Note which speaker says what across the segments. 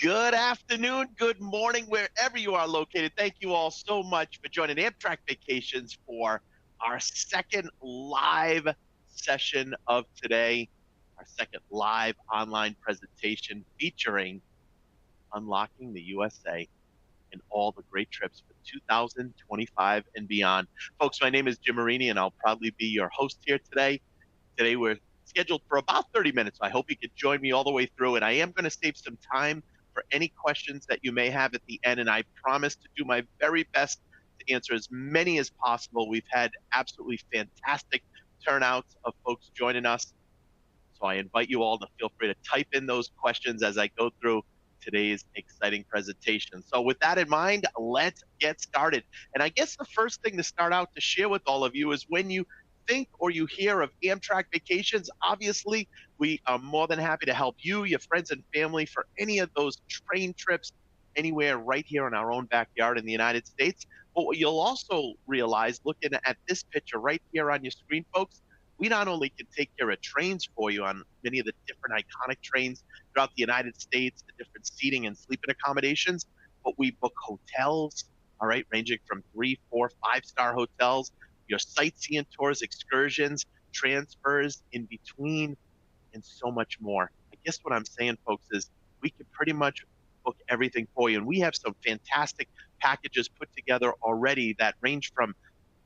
Speaker 1: Good afternoon, good morning, wherever you are located. Thank you all so much for joining Amtrak Vacations for our second live session of today, our second live online presentation featuring Unlocking the USA and all the great trips for 2025 and beyond. Folks, my name is Jim Marini, and I'll proudly be your host here today. Today we're scheduled for about 30 minutes. So I hope you could join me all the way through. And I am going to save some time for any questions that you may have at the end. And I promise to do my very best to answer as many as possible. We've had absolutely fantastic turnouts of folks joining us. So I invite you all to feel free to type in those questions as I go through today's exciting presentation. So with that in mind, let's get started. And I guess the first thing to start out to share with all of you is when you think or you hear of Amtrak Vacations, obviously we are more than happy to help you, your friends and family for any of those train trips anywhere right here in our own backyard in the United States. But what you'll also realize looking at this picture right here on your screen, folks, we not only can take care of trains for you on many of the different iconic trains throughout the United States, the different seating and sleeping accommodations, but we book hotels, all right, ranging from 3, 4, 5-star hotels, your sightseeing tours, excursions, transfers in between, and so much more. I guess what I'm saying, folks, is we can pretty much book everything for you. And we have some fantastic packages put together already that range from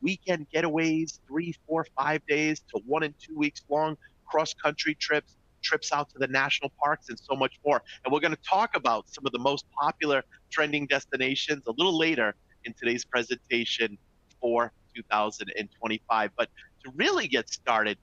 Speaker 1: weekend getaways, 3, 4, 5 days to 1 and 2 weeks long, cross country trips, trips out to the national parks, and so much more. And we're going to talk about some of the most popular trending destinations a little later in today's presentation for 2025. But to really get started,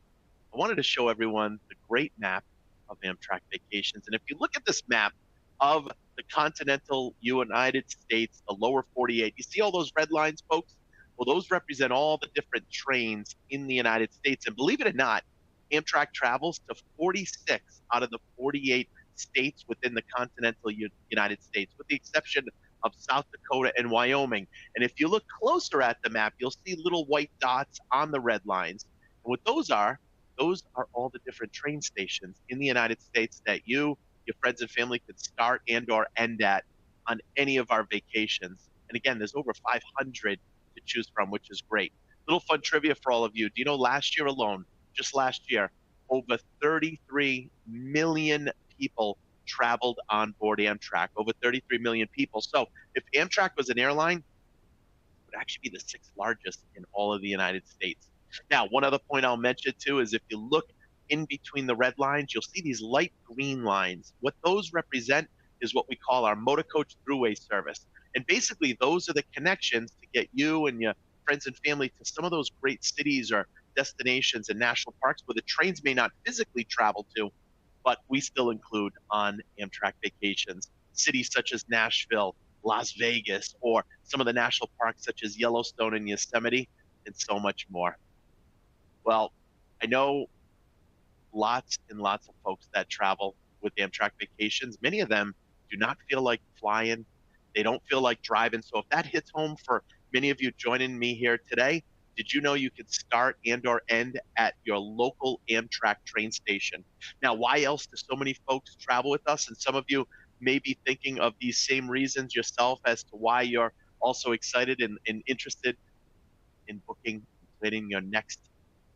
Speaker 1: I wanted to show everyone the great map of Amtrak Vacations. And if you look at this map of the continental United States, the lower 48, you see all those red lines, folks? Well, those represent all the different trains in the United States. And believe it or not, Amtrak travels to 46 out of the 48 states within the continental United States, with the exception of South Dakota and Wyoming. And if you look closer at the map, you'll see little white dots on the red lines. And what those are all the different train stations in the United States that you, your friends and family could start and or end at on any of our vacations. And again, there's over 500 to choose from, which is great. Little fun trivia for all of you. Do you know last year alone, just last year, over 33 million people traveled on board Amtrak, over 33 million people. So if Amtrak was an airline, it would actually be the sixth largest in all of the United States. Now, one other point I'll mention too is if you look in between the red lines, you'll see these light green lines. What those represent is what we call our motor coach throughway service. And basically, those are the connections to get you and your friends and family to some of those great cities or destinations and national parks where the trains may not physically travel to, but we still include on Amtrak Vacations. Cities such as Nashville, Las Vegas, or some of the national parks such as Yellowstone and Yosemite, and so much more. Well, I know lots and lots of folks that travel with Amtrak Vacations. Many of them do not feel like flying. They don't feel like driving. So if that hits home for many of you joining me here today, did you know you could start and or end at your local Amtrak train station? Now, why else do so many folks travel with us? And some of you may be thinking of these same reasons yourself as to why you're also excited and interested in booking, planning your next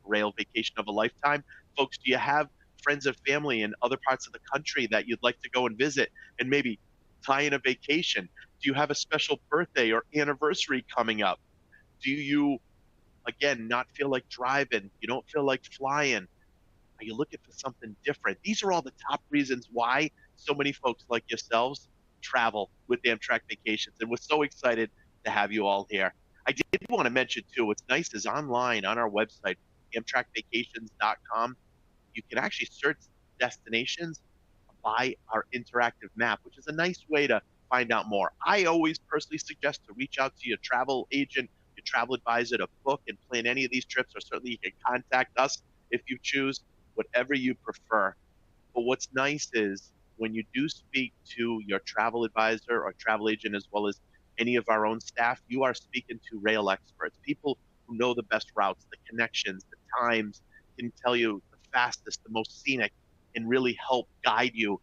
Speaker 1: rail vacation of a lifetime. Folks, do you have friends or family in other parts of the country that you'd like to go and visit and maybe tie in a vacation? Do you have a special birthday or anniversary coming up? Do you, again, not feel like driving? You don't feel like flying? Are you looking for something different? These are all the top reasons why so many folks like yourselves travel with Amtrak Vacations. And we're so excited to have you all here. I did want to mention too, what's nice is online on our website, amtrakvacations.com, you can actually search destinations by our interactive map, which is a nice way to find out more. I always personally suggest to reach out to your travel agent, your travel advisor to book and plan any of these trips, or certainly you can contact us if you choose, whatever you prefer. But what's nice is when you do speak to your travel advisor or travel agent, as well as any of our own staff, you are speaking to rail experts, people who know the best routes, the connections, the times, can tell you the fastest, the most scenic, and really help guide you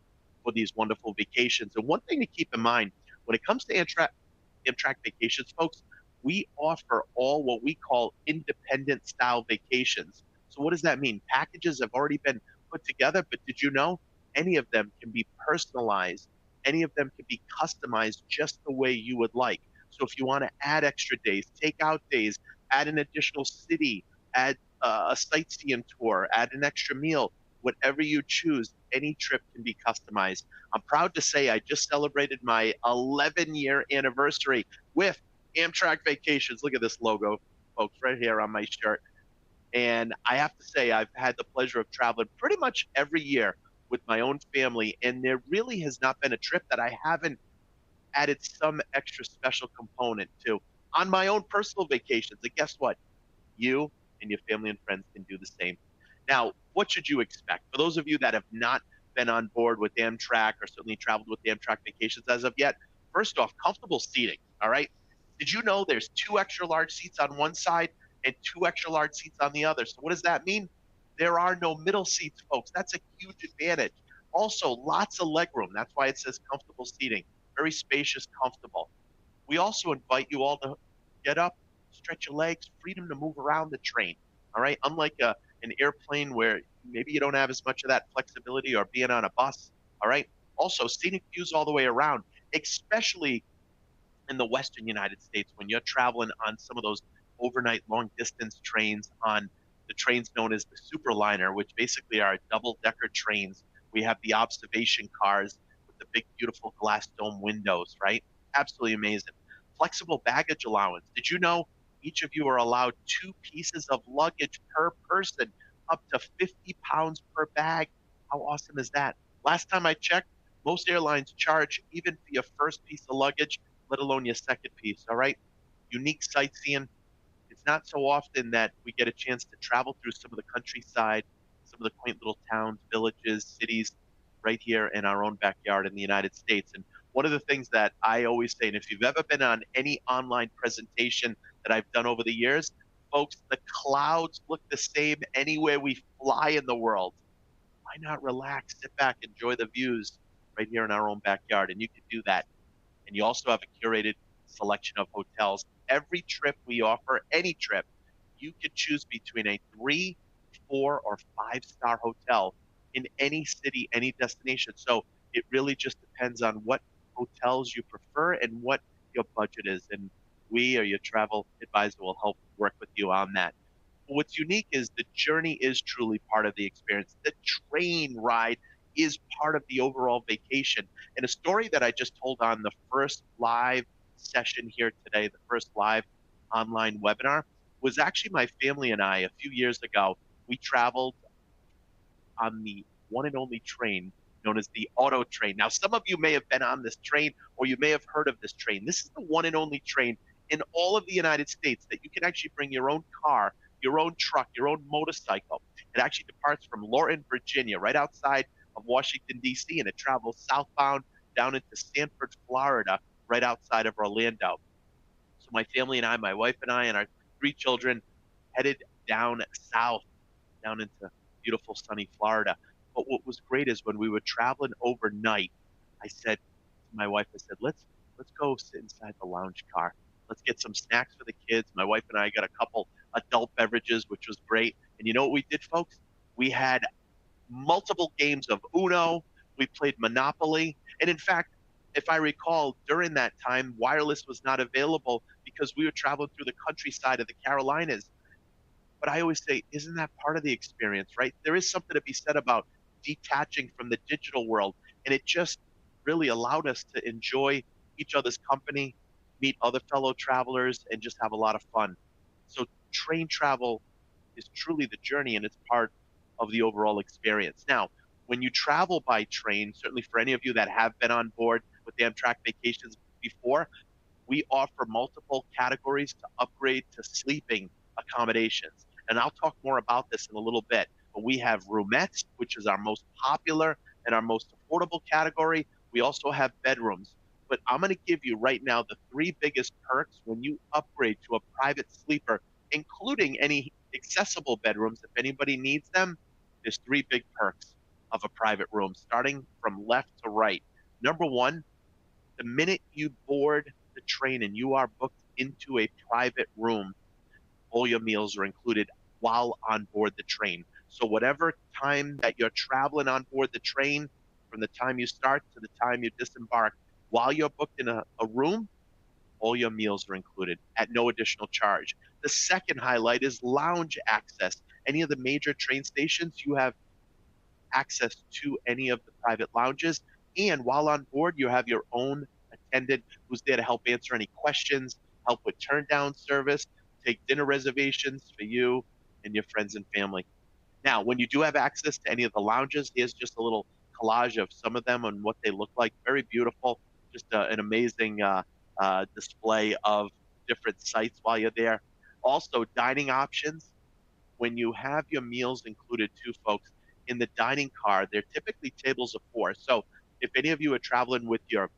Speaker 1: for these wonderful vacations. And one thing to keep in mind when it comes to Amtrak Vacations, folks, we offer all what we call independent style vacations. So, what does that mean? Packages have already been put together, but did you know any of them can be personalized? Any of them can be customized just the way you would like. So, if you want to add extra days, take out days, add an additional city, add a sightseeing tour, add an extra meal, whatever you choose, any trip can be customized. I'm proud to say I just celebrated my 11-year anniversary with Amtrak Vacations. Look at this logo, folks, right here on my shirt. And I have to say, I've had the pleasure of traveling pretty much every year with my own family. And there really has not been a trip that I haven't added some extra special component to on my own personal vacations. And guess what? You and your family and friends can do the same. Now, what should you expect? For those of you that have not been on board with Amtrak or certainly traveled with Amtrak Vacations as of yet, first off, comfortable seating. All right. Did you know there's two extra large seats on one side and two extra large seats on the other? So, what does that mean? There are no middle seats, folks. That's a huge advantage. Also, lots of leg room. That's why it says comfortable seating. Very spacious, comfortable. We also invite you all to get up, stretch your legs, freedom to move around the train. All right. Unlike an airplane where maybe you don't have as much of that flexibility or being on a bus. All right. Also, scenic views all the way around, especially in the Western United States when you're traveling on some of those overnight long distance trains on the trains known as the Superliner, which basically are double decker trains. We have the observation cars with the big, beautiful glass dome windows, right? Absolutely amazing. Flexible baggage allowance. Did you know each of you are allowed two pieces of luggage per person, up to 50 pounds per bag? How awesome is that? Last time I checked, most airlines charge even for your first piece of luggage, let alone your second piece. All right. Unique sightseeing. It's not so often that we get a chance to travel through some of the countryside, some of the quaint little towns, villages, cities right here in our own backyard in the United States. And one of the things that I always say, and if you've ever been on any online presentation that I've done over the years, folks, the clouds look the same anywhere we fly in the world. Why not relax, sit back, enjoy the views right here in our own backyard? And you can do that. And you also have a curated selection of hotels. Every trip we offer, any trip, you can choose between a 3, 4, or 5-star hotel in any city, any destination. So it really just depends on what hotels you prefer and what your budget is. And we or your travel advisor will help work with you on that. What's unique is the journey is truly part of the experience. The train ride is part of the overall vacation. And a story that I just told on the first live session here today, the first live online webinar, was actually my family and I a few years ago. We traveled on the one and only train known as the auto train. Now, some of you may have been on this train or you may have heard of this train. This is the one and only train in all of the United States that you can actually bring your own car, your own truck, your own motorcycle. It actually departs from Lorton, Virginia, right outside of Washington, D.C., and it travels southbound down into Sanford, Florida, right outside of Orlando. So my family and I, my wife and I, and our 3 children headed down south, down into beautiful sunny Florida. But what was great is when we were traveling overnight, I said to my wife, I said, let's go sit inside the lounge car. Let's get some snacks for the kids. My wife and I got a couple adult beverages, which was great. And you know what we did, folks? We had multiple games of Uno. We played Monopoly. And in fact, if I recall, during that time, wireless was not available because we were traveling through the countryside of the Carolinas. But I always say, isn't that part of the experience, right? There is something to be said about detaching from the digital world. And it just really allowed us to enjoy each other's company, meet other fellow travelers, and just have a lot of fun. So train travel is truly the journey and it's part of the overall experience. Now, when you travel by train, certainly for any of you that have been on board with Amtrak Vacations before, we offer multiple categories to upgrade to sleeping accommodations. And I'll talk more about this in a little bit. But we have roomettes, which is our most popular and our most affordable category. We also have bedrooms. But I'm going to give you right now the 3 biggest perks when you upgrade to a private sleeper, including any accessible bedrooms if anybody needs them. There's 3 big perks. of a private room, starting from left to right. Number one, the minute you board the train and you are booked into a private room, all your meals are included while on board the train. So whatever time that you're traveling on board the train, from the time you start to the time you disembark, while you're booked in a room, all your meals are included at no additional charge. The second highlight is lounge access. Any of the major train stations, you have access to any of the private lounges. And while on board, you have your own attendant who's there to help answer any questions, help with turn down service, take dinner reservations for you and your friends and family. Now, when you do have access to any of the lounges, here's just a little collage of some of them and what they look like. Very beautiful, just an amazing display of different sites while you're there. Also, dining options. When you have your meals included too, folks, in the dining car, they're typically tables of four. So if any of you are traveling with your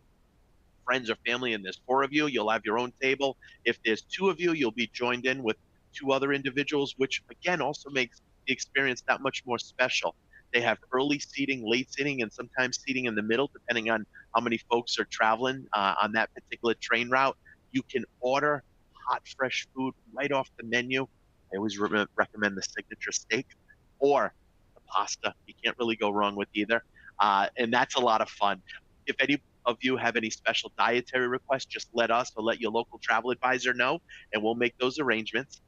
Speaker 1: friends or family and there's four of you, you'll have your own table. If there's two of you, you'll be joined in with two other individuals, which again also makes the experience that much more special. They have early seating, late seating, and sometimes seating in the middle, depending on how many folks are traveling on that particular train route. You can order hot, fresh food right off the menu. I always recommend the signature steak or the pasta. You can't really go wrong with either. And that's a lot of fun. If any of you have any special dietary requests, just let us or let your local travel advisor know, and we'll make those arrangements.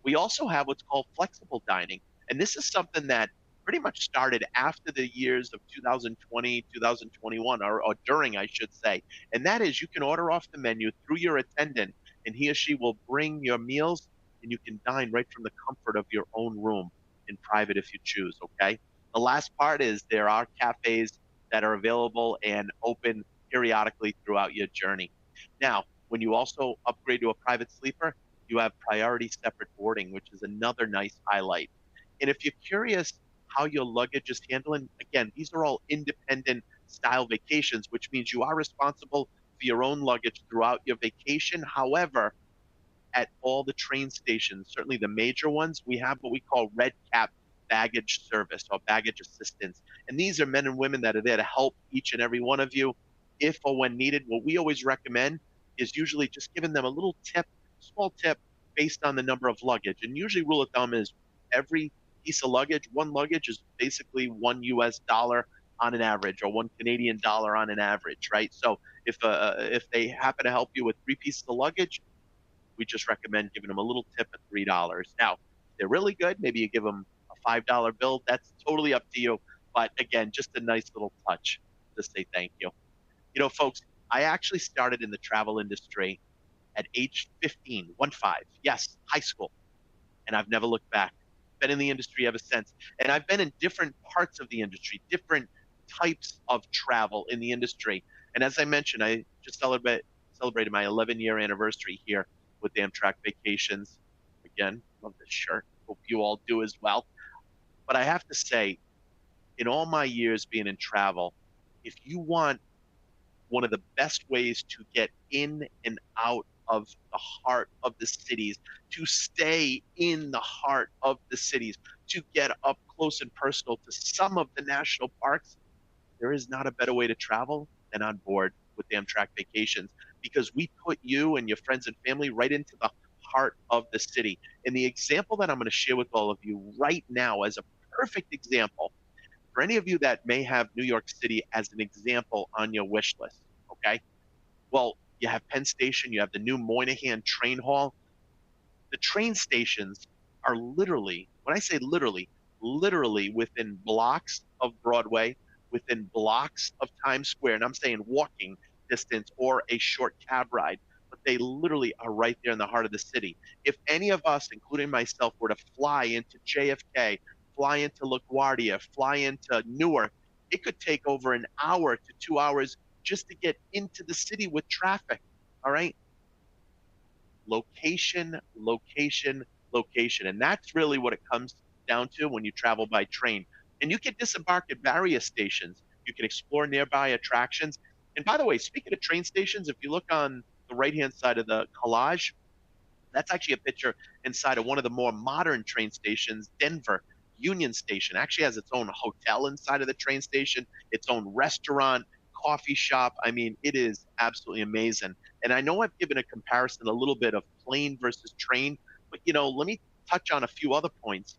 Speaker 1: We also have what's called flexible dining. And this is something that pretty much started after the years of 2020, 2021, or during, I should say. And that is you can order off the menu through your attendant, and he or she will bring your meals, and you can dine right from the comfort of your own room in private if you choose, okay? The last part is there are cafes that are available and open periodically throughout your journey. Now, when you also upgrade to a private sleeper, you have priority separate boarding, which is another nice highlight. And if you're curious how your luggage is handling, again, these are all independent style vacations, which means you are responsible for your own luggage throughout your vacation. However, at all the train stations, certainly the major ones, we have what we call red cap baggage service or baggage assistance. And these are men and women that are there to help each and every one of you if or when needed. What we always recommend is usually just giving them a little tip, small tip based on the number of luggage. And usually rule of thumb is every piece of luggage, one luggage is basically $1 on an average or $1 Canadian on an average, right? So if they happen to help you with three pieces of luggage, we just recommend giving them a little tip of $3. Now, if they're really good, maybe you give them a $5 bill. That's totally up to you. But again, just a nice little touch to say thank you. You know, folks, I actually started in the travel industry at age 15, 1-5. Yes, high school. And I've never looked back. Been in the industry ever since. And I've been in different parts of the industry, different types of travel in the industry. And as I mentioned, I just celebrated my 11-year anniversary here with Amtrak Vacations. Again, love this shirt. Hope you all do as well. But I have to say, in all my years being in travel, if you want one of the best ways to get in and out of the heart of the cities, to stay in the heart of the cities, to get up close and personal to some of the national parks, there is not a better way to travel than on board with Amtrak Vacations because we put you and your friends and family right into the heart of the city. And the example that I'm going to share with all of you right now as a perfect example, for any of you that may have New York City as an example on your wish list, okay? Well, you have Penn Station, you have the new Moynihan train hall. The train stations are literally, when I say literally, literally within blocks of Broadway, within blocks of Times Square. And I'm saying walking distance or a short cab ride, but they literally are right there in the heart of the city. If any of us, including myself, were to fly into JFK, fly into LaGuardia, fly into Newark, it could take over an hour to 2 hours just to get into the city with traffic. All right. Location, location, location. And that's really what it comes down to when you travel by train. And you can disembark at various stations. You can explore nearby attractions. And by the way, speaking of train stations, if you look on the right-hand side of the collage, that's actually a picture inside of one of the more modern train stations, Denver. Union Station actually has its own hotel inside of the train station, its own restaurant, coffee shop. I mean, it is absolutely amazing. And I know I've given a comparison a little bit of plane versus train, but let me touch on a few other points.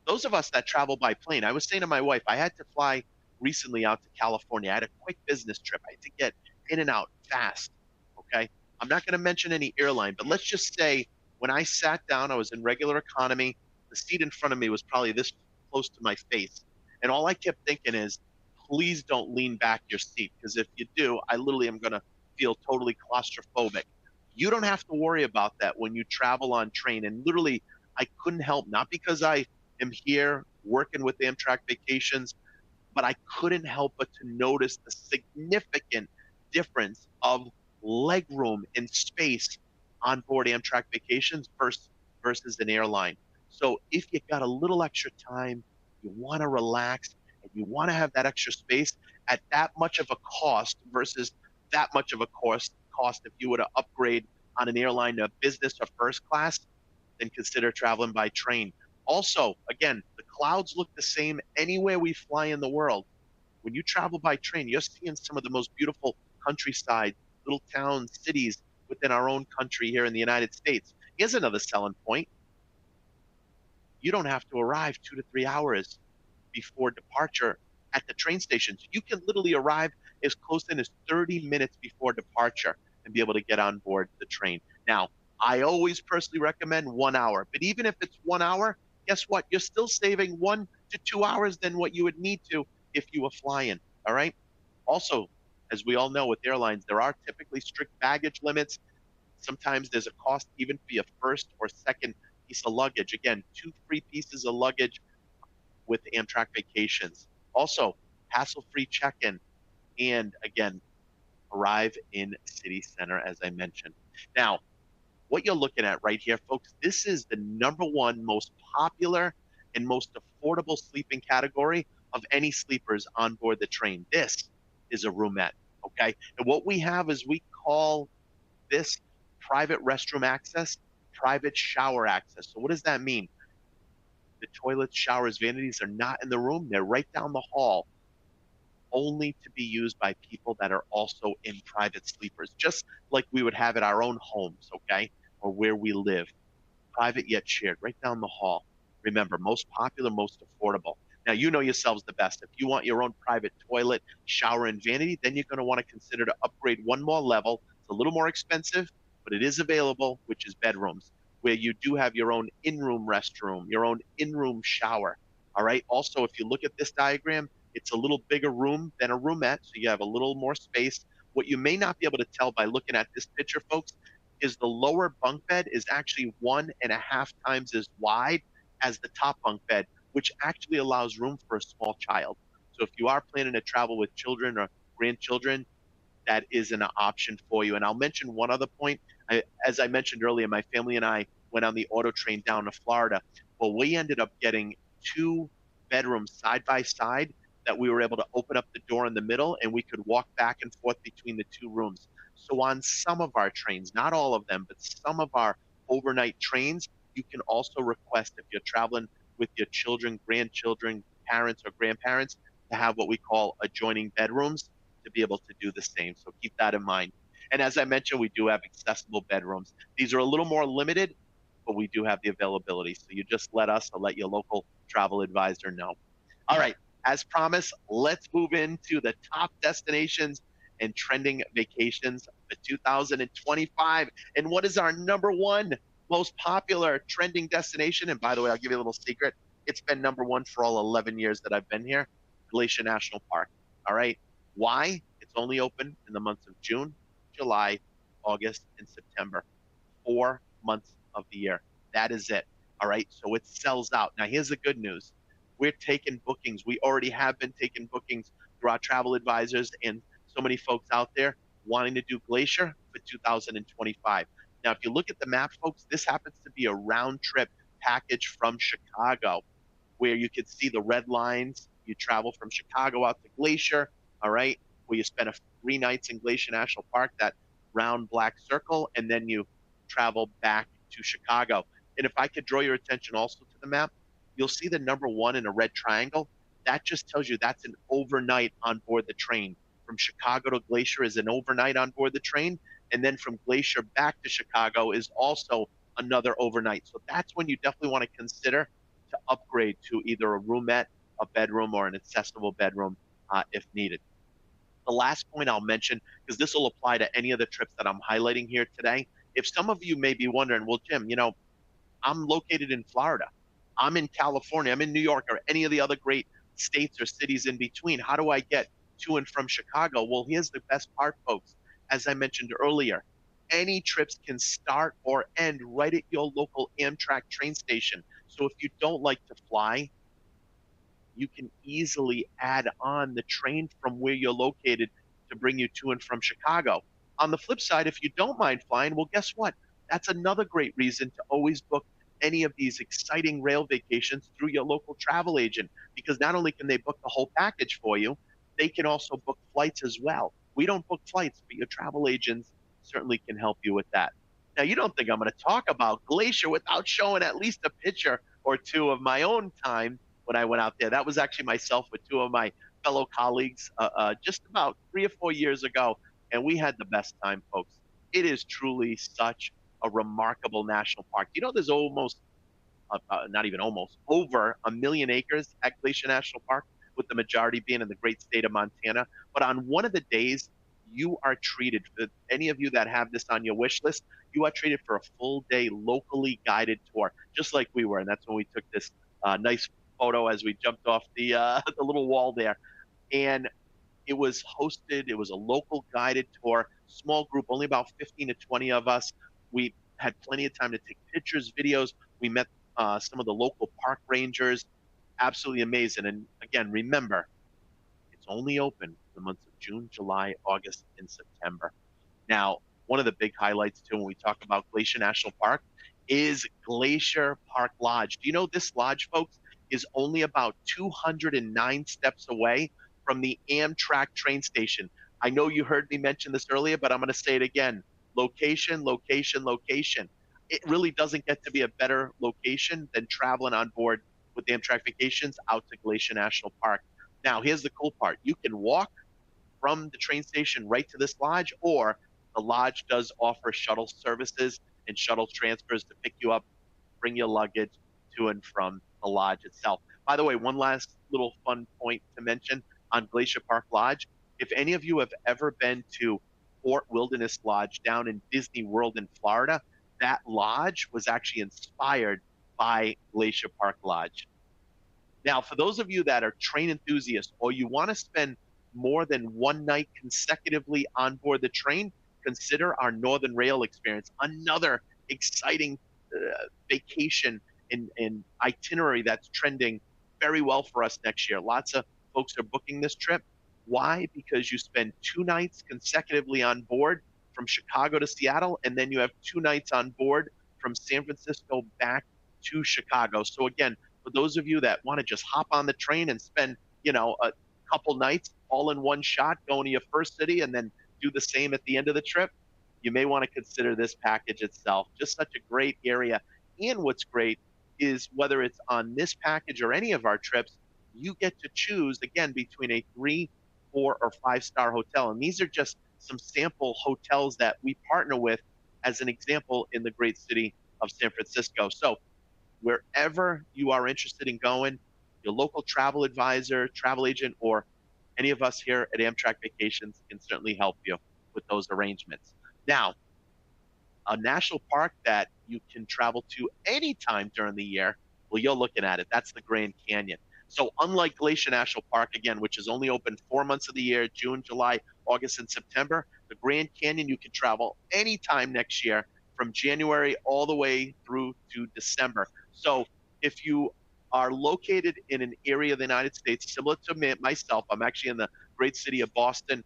Speaker 1: Those of us that travel by plane, I was saying to my wife, I had to fly recently out to California. I had a quick business trip. I had to get in and out fast. Okay. I'm not going to mention any airline, but let's just say when I sat down, I was in regular economy. The seat in front of me was probably this close to my face. And all I kept thinking is, please don't lean back your seat, because if you do, I literally am going to feel totally claustrophobic. You don't have to worry about that when you travel on train. And literally, I couldn't help, not because I am here working with Amtrak Vacations, but I couldn't help but to notice the significant difference of leg room and space on board Amtrak Vacations versus an airline. So if you got a little extra time, you want to relax, and you want to have that extra space at that much of a cost versus that much of a cost if you were to upgrade on an airline to business or first class, then consider traveling by train. Also, again, the clouds look the same anywhere we fly in the world. When you travel by train, you're seeing some of the most beautiful countryside, little towns, cities within our own country here in the United States. Here's another selling point. You don't have to arrive 2 to 3 hours before departure at the train stations. You can literally arrive as close in as 30 minutes before departure and be able to get on board the train. Now, I always personally recommend 1 hour, but even if it's 1 hour, guess what? You're still saving 1 to 2 hours than what you would need to if you were flying. All right. Also, as we all know with airlines, there are typically strict baggage limits. Sometimes there's a cost even for your first or second piece of luggage. Again, 2 free pieces of luggage with Amtrak Vacations. Also, hassle-free check-in, and again, arrive in city center, as I mentioned. Now, what you're looking at right here, folks, this is the number one most popular and most affordable sleeping category of any sleepers on board the train. This is a roomette, okay? And what we have is we call this private restroom access, private shower access. So what does that mean? The toilets, showers, vanities are not in the room. They're right down the hall, only to be used by people that are also in private sleepers, just like we would have at our own homes, okay, or where we live. Private yet shared, right down the hall. Remember, most popular, most affordable. Now, you know yourselves the best. If you want your own private toilet, shower, and vanity, then you're going to want to consider to upgrade one more level. It's a little more expensive, but it is available, which is bedrooms, where you do have your own in-room restroom, your own in-room shower. All right. Also, if you look at this diagram, it's a little bigger room than a roomette, so you have a little more space. What you may not be able to tell by looking at this picture, folks, is the lower bunk bed is actually 1.5 times as wide as the top bunk bed, which actually allows room for a small child. So if you are planning to travel with children or grandchildren, that is an option for you. And I'll mention one other point. As I mentioned earlier, my family and I went on the auto train down to Florida. Well, we ended up getting 2 bedrooms side by side that we were able to open up the door in the middle and we could walk back and forth between the 2 rooms. So on some of our trains, not all of them, but some of our overnight trains, you can also request if you're traveling with your children, grandchildren, parents, or grandparents to have what we call adjoining bedrooms to be able to do the same. So keep that in mind. And as I mentioned, we do have accessible bedrooms. These are a little more limited, but we do have the availability. So you just let us or let your local travel advisor know. All right, as promised, let's move into the top destinations and trending vacations for 2025. And what is our number one most popular trending destination? And by the way, I'll give you a little secret. It's been number one for all 11 years that I've been here, Glacier National Park. All right. Why? It's only open in the months of June, July, August, and September. 4 months of the year. That is it. All right. So it sells out. Now, here's the good news. We're taking bookings. We already have been taking bookings through our travel advisors and so many folks out there wanting to do Glacier for 2025. Now, if you look at the map, folks, this happens to be a round trip package from Chicago, where you can see the red lines. You travel from Chicago out to Glacier, all right, where you spend 3 nights in Glacier National Park, that round black circle, and then you travel back to Chicago. And if I could draw your attention also to the map, you'll see the number one in a red triangle. That just tells you that's an overnight on board the train. From Chicago to Glacier is an overnight on board the train. And then from Glacier back to Chicago is also another overnight. So that's when you definitely want to consider to upgrade to either a roomette, a bedroom, or an accessible bedroom if needed. The last point I'll mention, because this will apply to any of the trips that I'm highlighting here today. If some of you may be wondering, well, Jim, I'm located in Florida. I'm in California. I'm in New York or any of the other great states or cities in between. How do I get to and from Chicago? Well, here's the best part, folks. As I mentioned earlier, any trips can start or end right at your local Amtrak train station. So if you don't like to fly, you can easily add on the train from where you're located to bring you to and from Chicago. On the flip side, if you don't mind flying, well, guess what? That's another great reason to always book any of these exciting rail vacations through your local travel agent, because not only can they book the whole package for you, they can also book flights as well. We don't book flights, but your travel agents certainly can help you with that. Now, you don't think I'm going to talk about Glacier without showing at least a picture or two of my own time when I went out there. That was actually myself with two of my fellow colleagues just about 3 or 4 years ago, and we had the best time, folks. It is truly such a remarkable national park. There's almost, not even almost, over 1 million acres at Glacier National Park, with the majority being in the great state of Montana. But on one of the days, you are treated, for any of you that have this on your wish list, you are treated for a full day locally guided tour, just like we were. And that's when we took this nice photo as we jumped off the the little wall there. And it was hosted. It was a local guided tour, small group, only about 15 to 20 of us. We had plenty of time to take pictures, videos. We met some of the local park rangers. Absolutely amazing. And again, remember, it's only open for the months of June, July, August, and September. Now, one of the big highlights too when we talk about Glacier National Park is Glacier Park Lodge. Do you know this lodge, folks, is only about 209 steps away from the Amtrak train station? I know you heard me mention this earlier, but I'm going to say it again. Location, location, location. It really doesn't get to be a better location than traveling on board with Amtrak Vacations out to Glacier National Park. Now, here's the cool part. You can walk from the train station right to this lodge, or the lodge does offer shuttle services and shuttle transfers to pick you up, bring your luggage to and from the lodge itself. By the way, one last little fun point to mention on Glacier Park Lodge. If any of you have ever been to Fort Wilderness Lodge down in Disney World in Florida, that lodge was actually inspired by Glacier Park Lodge. Now, for those of you that are train enthusiasts or you want to spend more than one night consecutively on board the train, consider our Northern Rail experience, another exciting vacation and itinerary that's trending very well for us next year. Lots of folks are booking this trip. Why? Because you spend 2 nights consecutively on board from Chicago to Seattle, and then you have 2 nights on board from San Francisco back to Chicago. So again, for those of you that want to just hop on the train and spend, a couple nights all in one shot, going to your first city and then do the same at the end of the trip, you may want to consider this package itself. Just such a great area. And what's great is whether it's on this package or any of our trips, you get to choose again between a 3, 4, or 5-star hotel. And these are just some sample hotels that we partner with as an example in the great city of San Francisco. So wherever you are interested in going, your local travel advisor, travel agent, or any of us here at Amtrak Vacations can certainly help you with those arrangements. Now, a national park that you can travel to anytime during the year, well, you're looking at it. That's the Grand Canyon. So unlike Glacier National Park, again, which is only open 4 months of the year, June, July, August, and September, the Grand Canyon, you can travel anytime next year from January all the way through to December. So if you are located in an area of the United States, similar to me, myself, I'm actually in the great city of Boston,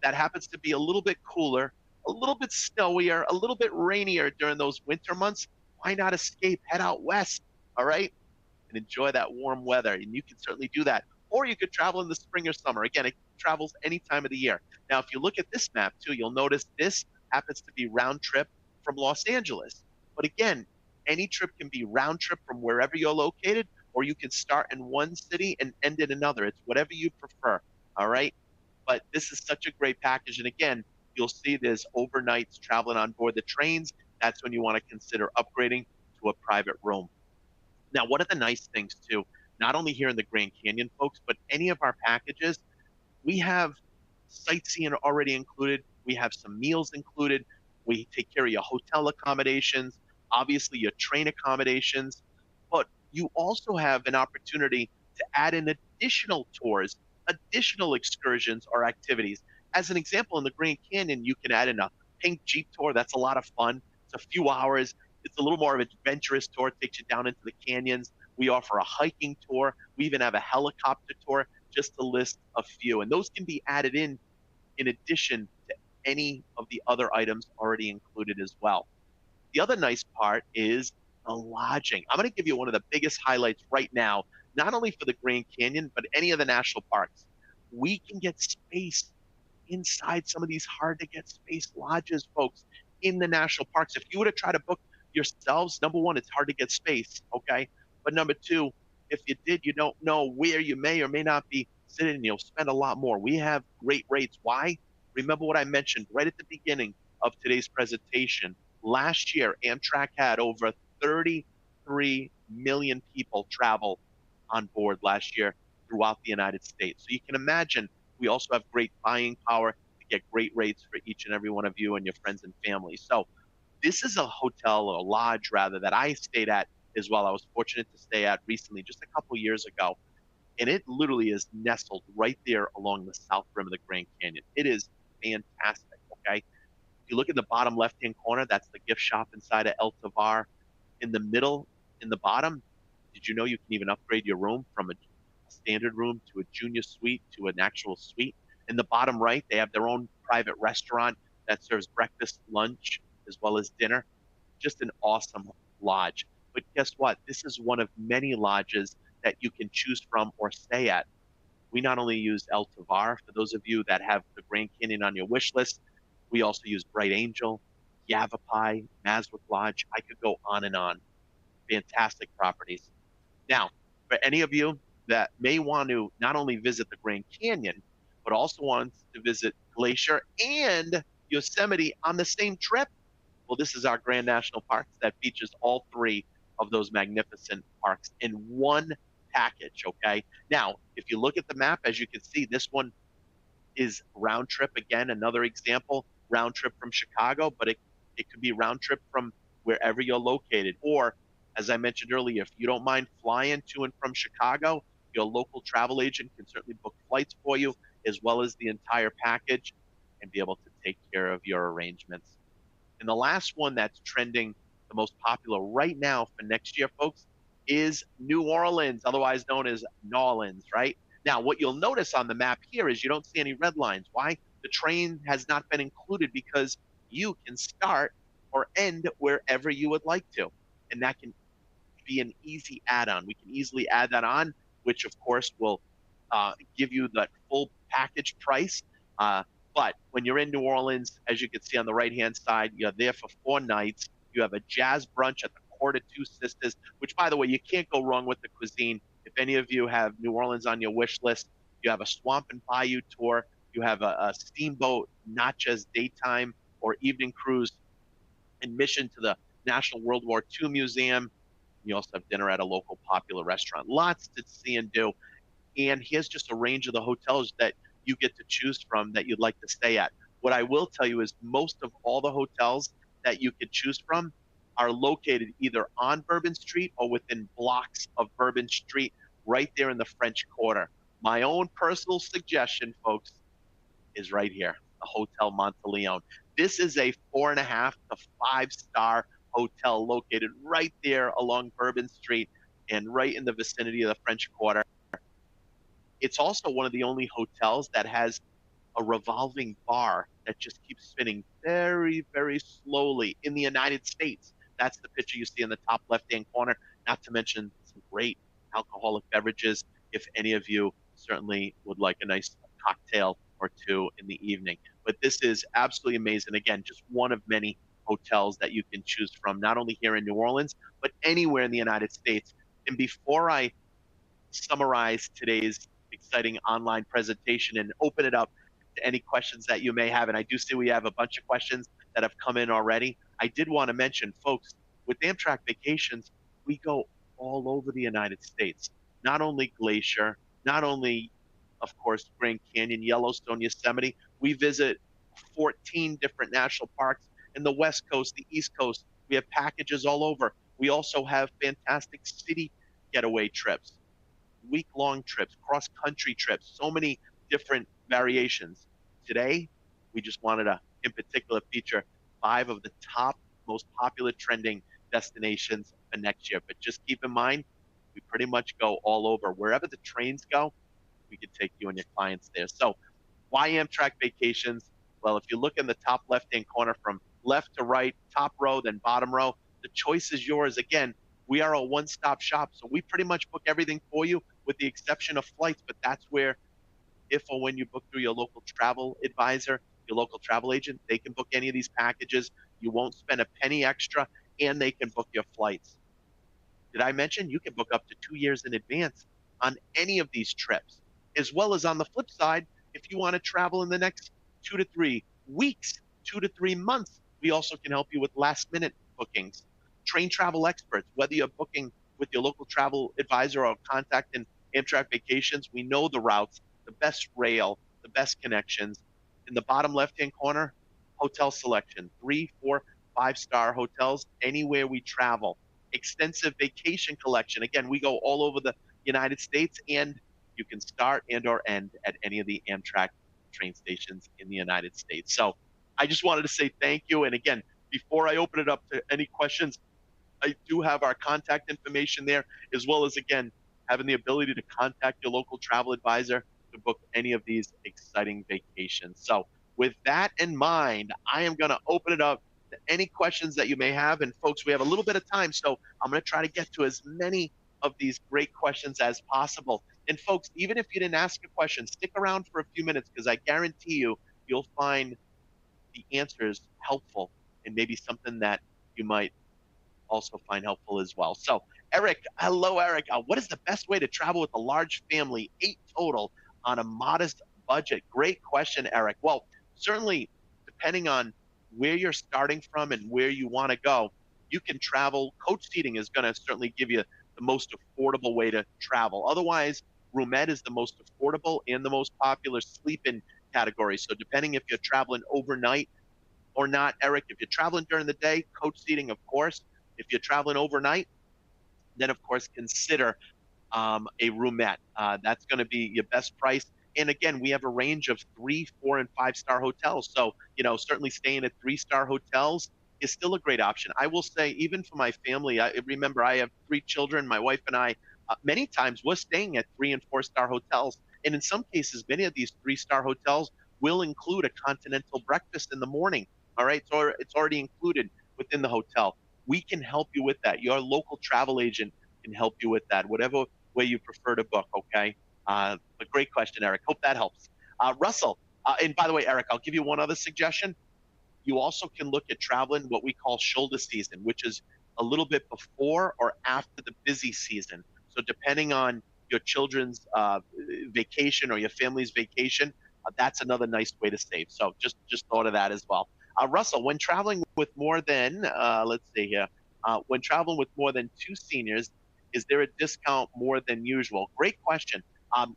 Speaker 1: that happens to be a little bit cooler, a little bit snowier, a little bit rainier during those winter months, why not escape, head out west, all right, and enjoy that warm weather? And you can certainly do that. Or you could travel in the spring or summer. Again, it travels any time of the year. Now, if you look at this map too, you'll notice this happens to be round trip from Los Angeles. But again, any trip can be round trip from wherever you're located, or you can start in one city and end in another. It's whatever you prefer. All right. But this is such a great package. And again, you'll see there's overnights traveling on board the trains. That's when you want to consider upgrading to a private room. Now, one of the nice things too, not only here in the Grand Canyon, folks, but any of our packages, we have sightseeing already included. We have some meals included. We take care of your hotel accommodations, obviously your train accommodations, but you also have an opportunity to add in additional tours, additional excursions or activities. As an example, in the Grand Canyon, you can add in a pink Jeep tour. That's a lot of fun. It's a few hours. It's a little more of an adventurous tour. It takes you down into the canyons. We offer a hiking tour. We even have a helicopter tour, just to list a few. And those can be added in addition to any of the other items already included as well. The other nice part is the lodging. I'm going to give you one of the biggest highlights right now, not only for the Grand Canyon, but any of the national parks. We can get space inside some of these hard to get space lodges, folks, in the national parks. If you were to try to book yourselves, number one, it's hard to get space, okay? But number two, if you did, you don't know where you may or may not be sitting, and you'll spend a lot more. We have great rates. Why? Remember what I mentioned right at the beginning of today's presentation. Last year, Amtrak had over 33 million people travel on board last year throughout the United States. So you can imagine we also have great buying power to get great rates for each and every one of you and your friends and family. So this is a hotel or a lodge rather that I stayed at as well. I was fortunate to stay at recently, just a couple years ago, and it literally is nestled right there along the south rim of the Grand Canyon. It is fantastic. Okay, if you look in the bottom left-hand corner, that's the gift shop inside of El Tavar. In the middle, in the bottom, did you know you can even upgrade your room from a standard room to a junior suite to an actual suite? In the bottom right, they have their own private restaurant that serves breakfast, lunch, as well as dinner. Just an awesome lodge. But guess what? This is one of many lodges that you can choose from or stay at. We not only use El Tavar, for those of you that have the Grand Canyon on your wish list, we also use Bright Angel, Yavapai, Maswick Lodge. I could go on and on. Fantastic properties. Now, for any of you that may want to not only visit the Grand Canyon, but also wants to visit Glacier and Yosemite on the same trip, well, this is our Grand National Parks that features all three of those magnificent parks in one package, okay? Now, if you look at the map, as you can see, this one is round trip again, another example, round trip from Chicago, but it could be round trip from wherever you're located. Or, as I mentioned earlier, if you don't mind flying to and from Chicago, your local travel agent can certainly book flights for you, as well as the entire package, and be able to take care of your arrangements. And the last one that's trending the most popular right now for next year, folks, is New Orleans, otherwise known as Nolans, right? Now, what you'll notice on the map here is you don't see any red lines. Why? The train has not been included because you can start or end wherever you would like to. And that can be an easy add-on. We can easily add that on, which of course will give you that full package price. But when you're in New Orleans, as you can see on the right-hand side, you're there for 4 nights. You have a jazz brunch at the Court of Two Sisters, which, by the way, you can't go wrong with the cuisine. If any of you have New Orleans on your wish list, you have a swamp and bayou tour. You have a steamboat, Natchez daytime or evening cruise, admission to the National World War II Museum. You also have dinner at a local popular restaurant. Lots to see and do. And here's just a range of the hotels that you get to choose from that you'd like to stay at. What I will tell you is most of all the hotels that you could choose from are located either on Bourbon Street or within blocks of Bourbon Street, right there in the French Quarter. My own personal suggestion, folks, is right here, the Hotel Monteleone. This is a 4.5 to 5-star hotel located right there along Bourbon Street and right in the vicinity of the French Quarter. It's also one of the only hotels that has a revolving bar that just keeps spinning very, very slowly in the United States. That's the picture you see in the top left-hand corner, not to mention some great alcoholic beverages if any of you certainly would like a nice cocktail or two in the evening. But this is absolutely amazing. Again, just one of many hotels that you can choose from, not only here in New Orleans, but anywhere in the United States. And before I summarize today's exciting online presentation and open it up to any questions that you may have. And I do see we have a bunch of questions that have come in already. I did want to mention, folks, with Amtrak Vacations, we go all over the United States, not only Glacier, not only, of course, Grand Canyon, Yellowstone, Yosemite. We visit 14 different national parks in the West Coast, the East Coast. We have packages all over. We also have fantastic city getaway trips, week-long trips, cross-country trips, so many different variations. Today, we just wanted to, in particular, feature 5 of the top most popular trending destinations for next year. But just keep in mind, we pretty much go all over. Wherever the trains go, we could take you and your clients there. So why Amtrak Vacations? Well, if you look in the top left-hand corner from left to right, top row, then bottom row, the choice is yours. Again, we are a one-stop shop, so we pretty much book everything for you with the exception of flights, but that's where if or when you book through your local travel advisor, your local travel agent, they can book any of these packages. You won't spend a penny extra, and they can book your flights. Did I mention you can book up to 2 years in advance on any of these trips? As well as on the flip side, if you want to travel in the next 2 to 3 weeks, 2 to 3 months, we also can help you with last minute bookings. Train travel experts, whether you're booking with your local travel advisor or contacting Amtrak Vacations, we know the routes, the best rail, the best connections. In the bottom left hand corner, hotel selection, 3, 4, 5-star hotels anywhere we travel. Extensive vacation collection. Again, we go all over the United States, and you can start and or end at any of the Amtrak train stations in the United States. So I just wanted to say thank you. And again, before I open it up to any questions, I do have our contact information there, as well as, again, having the ability to contact your local travel advisor to book any of these exciting vacations. So with that in mind, I am going to open it up to any questions that you may have. And folks, we have a little bit of time, so I'm going to try to get to as many of these great questions as possible. And folks, even if you didn't ask a question, stick around for a few minutes because I guarantee you, you'll find the answers helpful and maybe something that you might also find helpful as well. So, Eric, hello, Eric. What is the best way to travel with a large family, 8 total, on a modest budget? Great question, Eric. Well, certainly, depending on where you're starting from and where you want to go, you can travel. Coach seating is going to certainly give you the most affordable way to travel. Otherwise, roomette is the most affordable and the most popular sleep-in category. So, depending if you're traveling overnight or not, Eric, if you're traveling during the day, coach seating, of course. If you're traveling overnight, then of course consider a roomette. That's going to be your best price. And again, we have a range of 3, 4, and 5-star hotels. So, certainly staying at 3-star hotels is still a great option. I will say, even for my family, I remember I have 3 children. My wife and I, many times, we're staying at 3 and 4-star hotels. And in some cases, many of these 3-star hotels will include a continental breakfast in the morning. All right. So it's already included within the hotel. We can help you with that. Your local travel agent can help you with that, whatever way you prefer to book. Okay. But great question, Eric. Hope that helps. Russell, and by the way, Eric, I'll give you one other suggestion. You also can look at traveling what we call shoulder season, which is a little bit before or after the busy season. So depending on your children's vacation or your family's vacation, that's another nice way to save. So just thought of that as well. Russell, when traveling with more than, let's see here, when traveling with more than 2 seniors, is there a discount more than usual? Great question.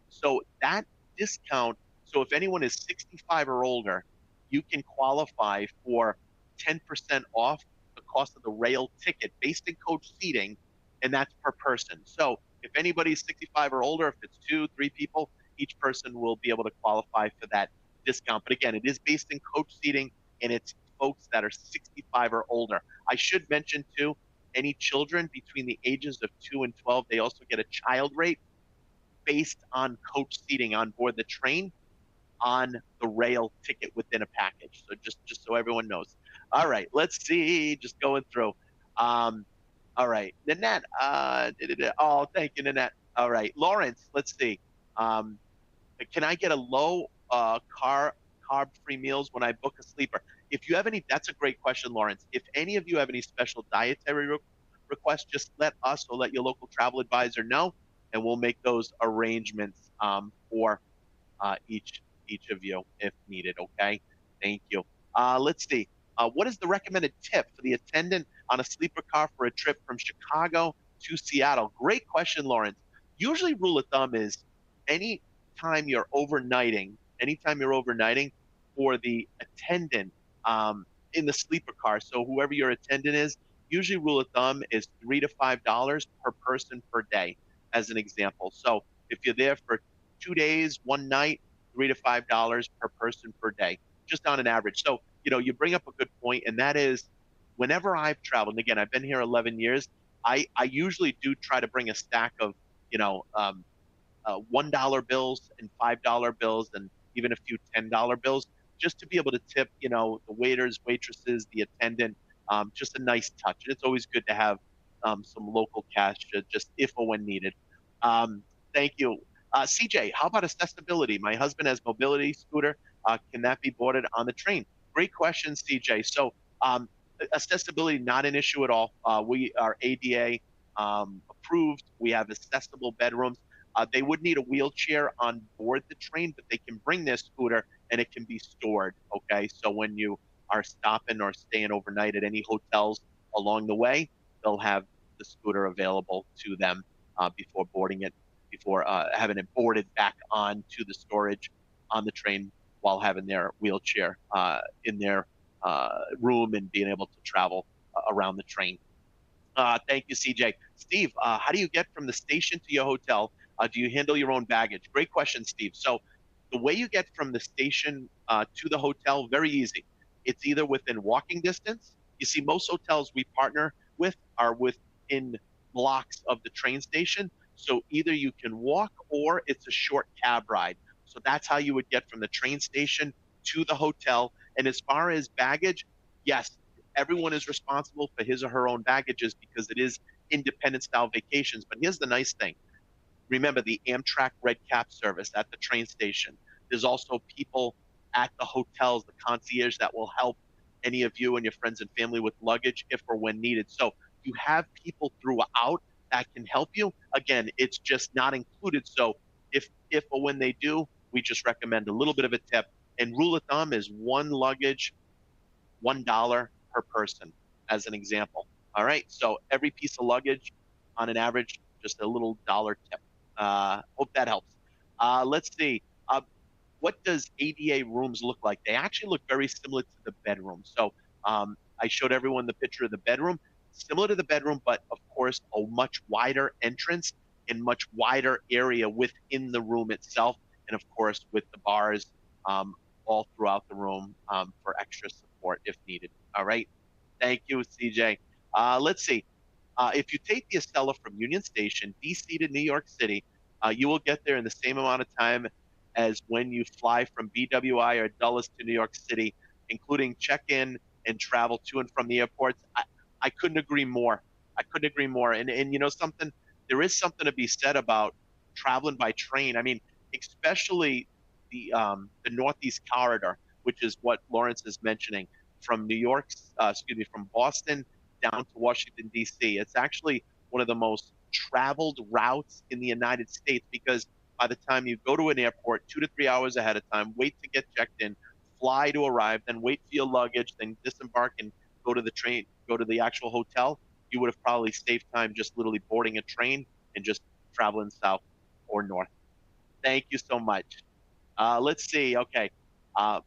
Speaker 1: So that discount, so if anyone is 65 or older, you can qualify for 10% off the cost of the rail ticket based in coach seating, and that's per person. So if anybody's 65 or older, if it's 2, 3 people, each person will be able to qualify for that discount. But again, it is based in coach seating, and it's folks that are 65 or older. I should mention too, any children between the ages of 2 and 12, they also get a child rate based on coach seating on board the train on the rail ticket within a package. So just so everyone knows. All right, let's see. Just going through. All right, Nanette. Oh, thank you, Nanette. All right, Lawrence. Let's see. Can I get a low carb-free meals when I book a sleeper? If you have any, that's a great question, Lawrence. If any of you have any special dietary requests, just let us or let your local travel advisor know. and we'll make those arrangements for each of you if needed. Okay, thank you. Let's see. What is the recommended tip for the attendant on a sleeper car for a trip from Chicago to Seattle? Great question, Lawrence. Usually, rule of thumb is any time you're overnighting, anytime you're overnighting for the attendant in the sleeper car. So whoever your attendant is, usually rule of thumb is $3 to $5 per person per day, as an example. So if you're there for 2 days, one night, $3 to $5 per person per day, just on an average. So, you bring up a good point, and that is whenever I've traveled, and again, I've been here 11 years, I usually do try to bring a stack of, you know, um, $1 bills and $5 bills and even a few $10 bills just to be able to tip, the waiters, waitresses, the attendant, just a nice touch. And it's always good to have some local cash just if or when needed. Um, thank you. CJ, how about accessibility? My husband has mobility scooter. Can that be boarded on the train? Great question, CJ. So accessibility, not an issue at all. We are ADA approved. We have accessible bedrooms. They would need a wheelchair on board the train, but they can bring their scooter and it can be stored. Okay, so when you are stopping or staying overnight at any hotels along the way, they'll have the scooter available to them before boarding it, before having it boarded back onto the storage on the train while having their wheelchair in their room and being able to travel around the train. Thank you, CJ. Steve, how do you get from the station to your hotel? Do you handle your own baggage? Great question, Steve. So, the way you get from the station to the hotel, very easy. It's either within walking distance. You see, most hotels we partner with are within blocks of the train station. So, either you can walk or it's a short cab ride. So, that's how you would get from the train station to the hotel. And as far as baggage, yes, everyone is responsible for his or her own baggages because it is independent style vacations. But here's the nice thing. Remember the Amtrak Red Cap service at the train station. There's also people at the hotels, the concierge that will help any of you and your friends and family with luggage if or when needed. So you have people throughout that can help you. Again, it's just not included. So if or when they do, we just recommend a little bit of a tip. And rule of thumb is one luggage, $1 per person, as an example. All right. So every piece of luggage, on an average, just a little dollar tip. Hope that helps. Let's see. What does ADA rooms look like? They actually look very similar to the bedroom. So I showed everyone the picture of the bedroom, similar to the bedroom, but of course a much wider entrance and much wider area within the room itself, and of course with the bars all throughout the room for extra support if needed. All right. Thank you, CJ. Let's see. If you take the Estella from Union Station, DC to New York City, you will get there in the same amount of time as when you fly from BWI or Dulles to New York City, including check-in and travel to and from the airports. I couldn't agree more. I couldn't agree more. And something, there is something to be said about traveling by train. I mean, especially the Northeast Corridor, which is what Lawrence is mentioning, from New York, from Boston down to Washington, D.C. It's actually one of the most traveled routes in the United States because by the time you go to an airport 2 to 3 hours ahead of time, wait to get checked in, fly to arrive, then wait for your luggage, then disembark and go to the train, go to the actual hotel, you would have probably saved time just literally boarding a train and just traveling south or north. Thank you so much. Let's see. Okay. Uh,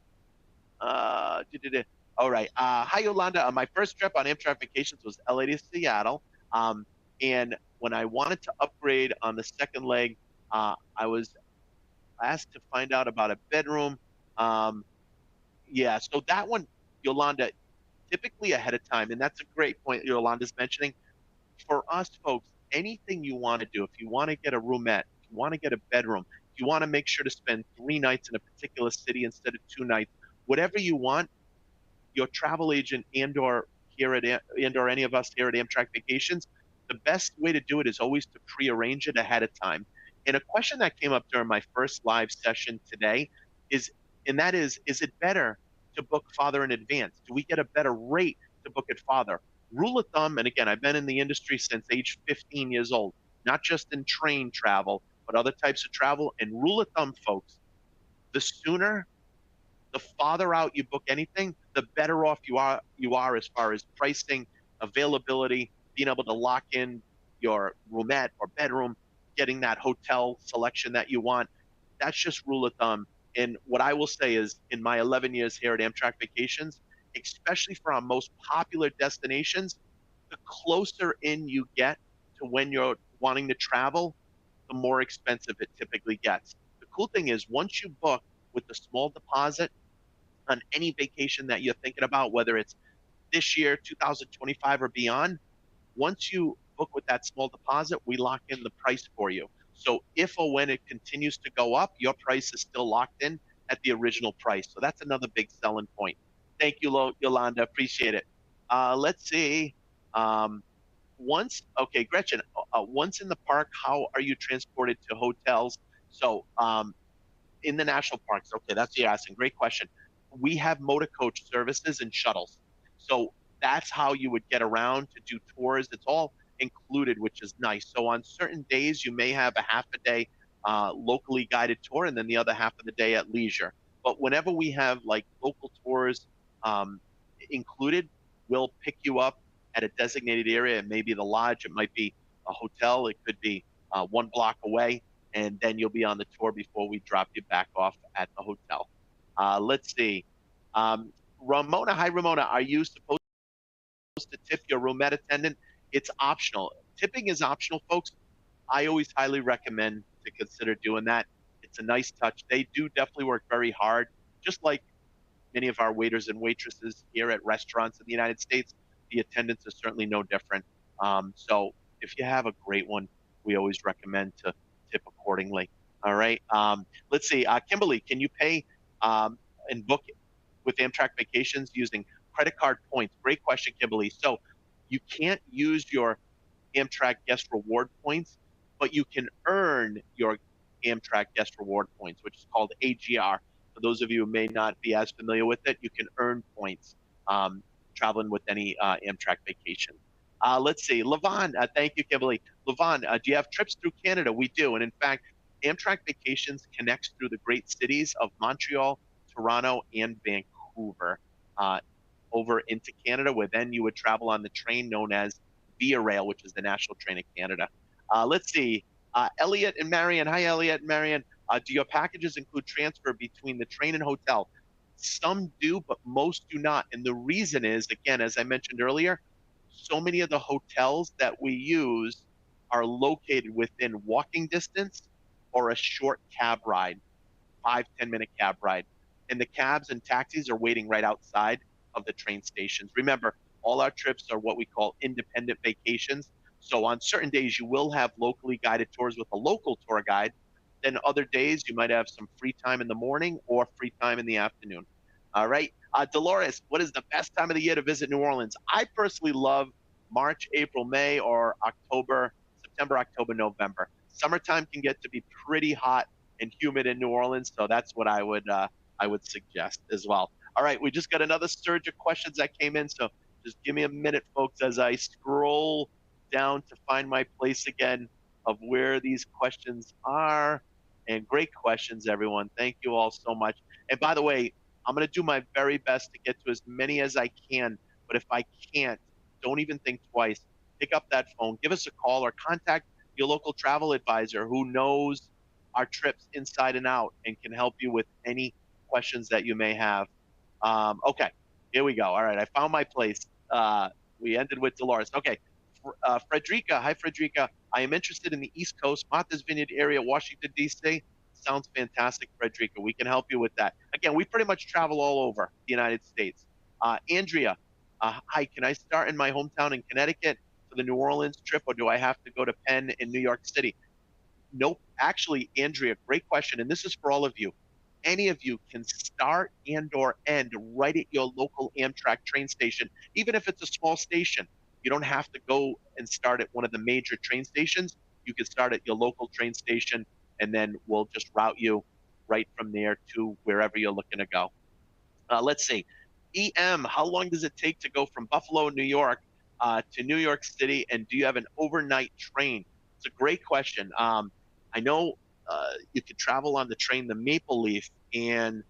Speaker 1: uh, all right. Hi, Yolanda. My first trip on Amtrak Vacations was LA to Seattle. And when I wanted to upgrade on the second leg, I was asked to find out about a bedroom. Um, yeah, so that one, Yolanda, typically ahead of time, and that's a great point Yolanda's mentioning. For us folks, anything you want to do, if you want to get a roomette, if you want to get a bedroom, if you want to make sure to spend 3 nights in a particular city instead of 2 nights, whatever you want, your travel agent and/or and/or any of us here at Amtrak Vacations, the best way to do it is always to pre-arrange it ahead of time. And a question that came up during my first live session today is, and that is it better to book farther in advance? Do we get a better rate to book it farther? Rule of thumb, and again, I've been in the industry since age 15 years old. not just in train travel, but other types of travel. And rule of thumb, folks, the sooner, the farther out you book anything, the better off you are as far as pricing, availability, being able to lock in your roomette or bedroom, getting that hotel selection that you want. That's just rule of thumb. And what I will say is, in my 11 years here at Amtrak Vacations, especially for our most popular destinations, the closer in you get to when you're wanting to travel, the more expensive it typically gets. The cool thing is, once you book with the small deposit on any vacation that you're thinking about, whether it's this year, 2025 or beyond, once you book with that small deposit, we lock in the price for you. So if or when it continues to go up, your price is still locked in at the original price. So that's another big selling point. Thank you, Yolanda. Appreciate it. Let's see. Um, okay, Gretchen, once in the park, how are you transported to hotels? So in the national parks? Okay, that's what you're asking. Great question. We have motor coach services and shuttles. So that's how you would get around to do tours. It's all included, which is nice. So on certain days, you may have a half a day locally guided tour and then the other half of the day at leisure. But whenever we have like local tours um, included, we'll pick you up at a designated area. It may be the lodge, it might be a hotel, it could be 1 block away, and then you'll be on the tour before we drop you back off at the hotel. Let's see. Um, Ramona, hi Ramona. Are you supposed to tip your roomette attendant? It's optional. Tipping is optional, folks. I always highly recommend to consider doing that. It's a nice touch. They do definitely work very hard, just like many of our waiters and waitresses here at restaurants in the United States. The attendants are certainly no different. So if you have a great one, we always recommend to tip accordingly. All right. Let's see. Kimberly, can you pay and book with Amtrak Vacations using credit card points? Great question, Kimberly. So you can't use your Amtrak guest reward points, but you can earn your Amtrak guest reward points, which is called AGR. For those of you who may not be as familiar with it, you can earn points traveling with any Amtrak vacation. Let's see, Levon, thank you, Kimberly. Levon, do you have trips through Canada? We do, and in fact, Amtrak Vacations connects through the great cities of Montreal, Toronto, and Vancouver over into Canada, where then you would travel on the train known as Via Rail, which is the national train of Canada. Let's see, Elliot and Marion. Hi, Elliot and Marion. Do your packages include transfer between the train and hotel? Some do, but most do not. And the reason is, again, as I mentioned earlier, so many of the hotels that we use are located within walking distance or a short cab ride, 5-10 minute cab ride. And the cabs and taxis are waiting right outside of the train stations. Remember, all our trips are what we call independent vacations. So on certain days, you will have locally guided tours with a local tour guide. Then other days, you might have some free time in the morning or free time in the afternoon. All right. Dolores, what is the best time of the year to visit New Orleans? I personally love March, April, May, or October, September, October, November. Summertime can get to be pretty hot and humid in New Orleans, so that's what I would suggest as well. All right, we just got another surge of questions that came in, so just give me a minute, folks, as I scroll down to find my place again of where these questions are. And great questions, everyone. Thank you all so much. And by the way, I'm going to do my very best to get to as many as I can. But if I can't, don't even think twice. Pick up that phone, give us a call, or contact your local travel advisor who knows our trips inside and out and can help you with any questions that you may have. Okay, here we go. All right, I found my place. We ended with Dolores. Okay, Frederica. Hi, Frederica. I am interested in the East Coast, Martha's Vineyard area, Washington, D.C. Sounds fantastic, Frederica. We can help you with that. Again, we pretty much travel all over the United States. Andrea, hi, can I start in my hometown in Connecticut for the New Orleans trip, or do I have to go to Penn in New York City? Nope. Actually, Andrea, great question. And this is for all of you. Any of you can start and or end right at your local Amtrak train station, even if it's a small station. You don't have to go and start at one of the major train stations. You can start at your local train station, and then we'll just route you right from there to wherever you're looking to go. Let's see. EM, how long does it take to go from Buffalo, New York to New York City? And do you have an overnight train? It's a great question. I know you could travel on the train, the Maple Leaf, and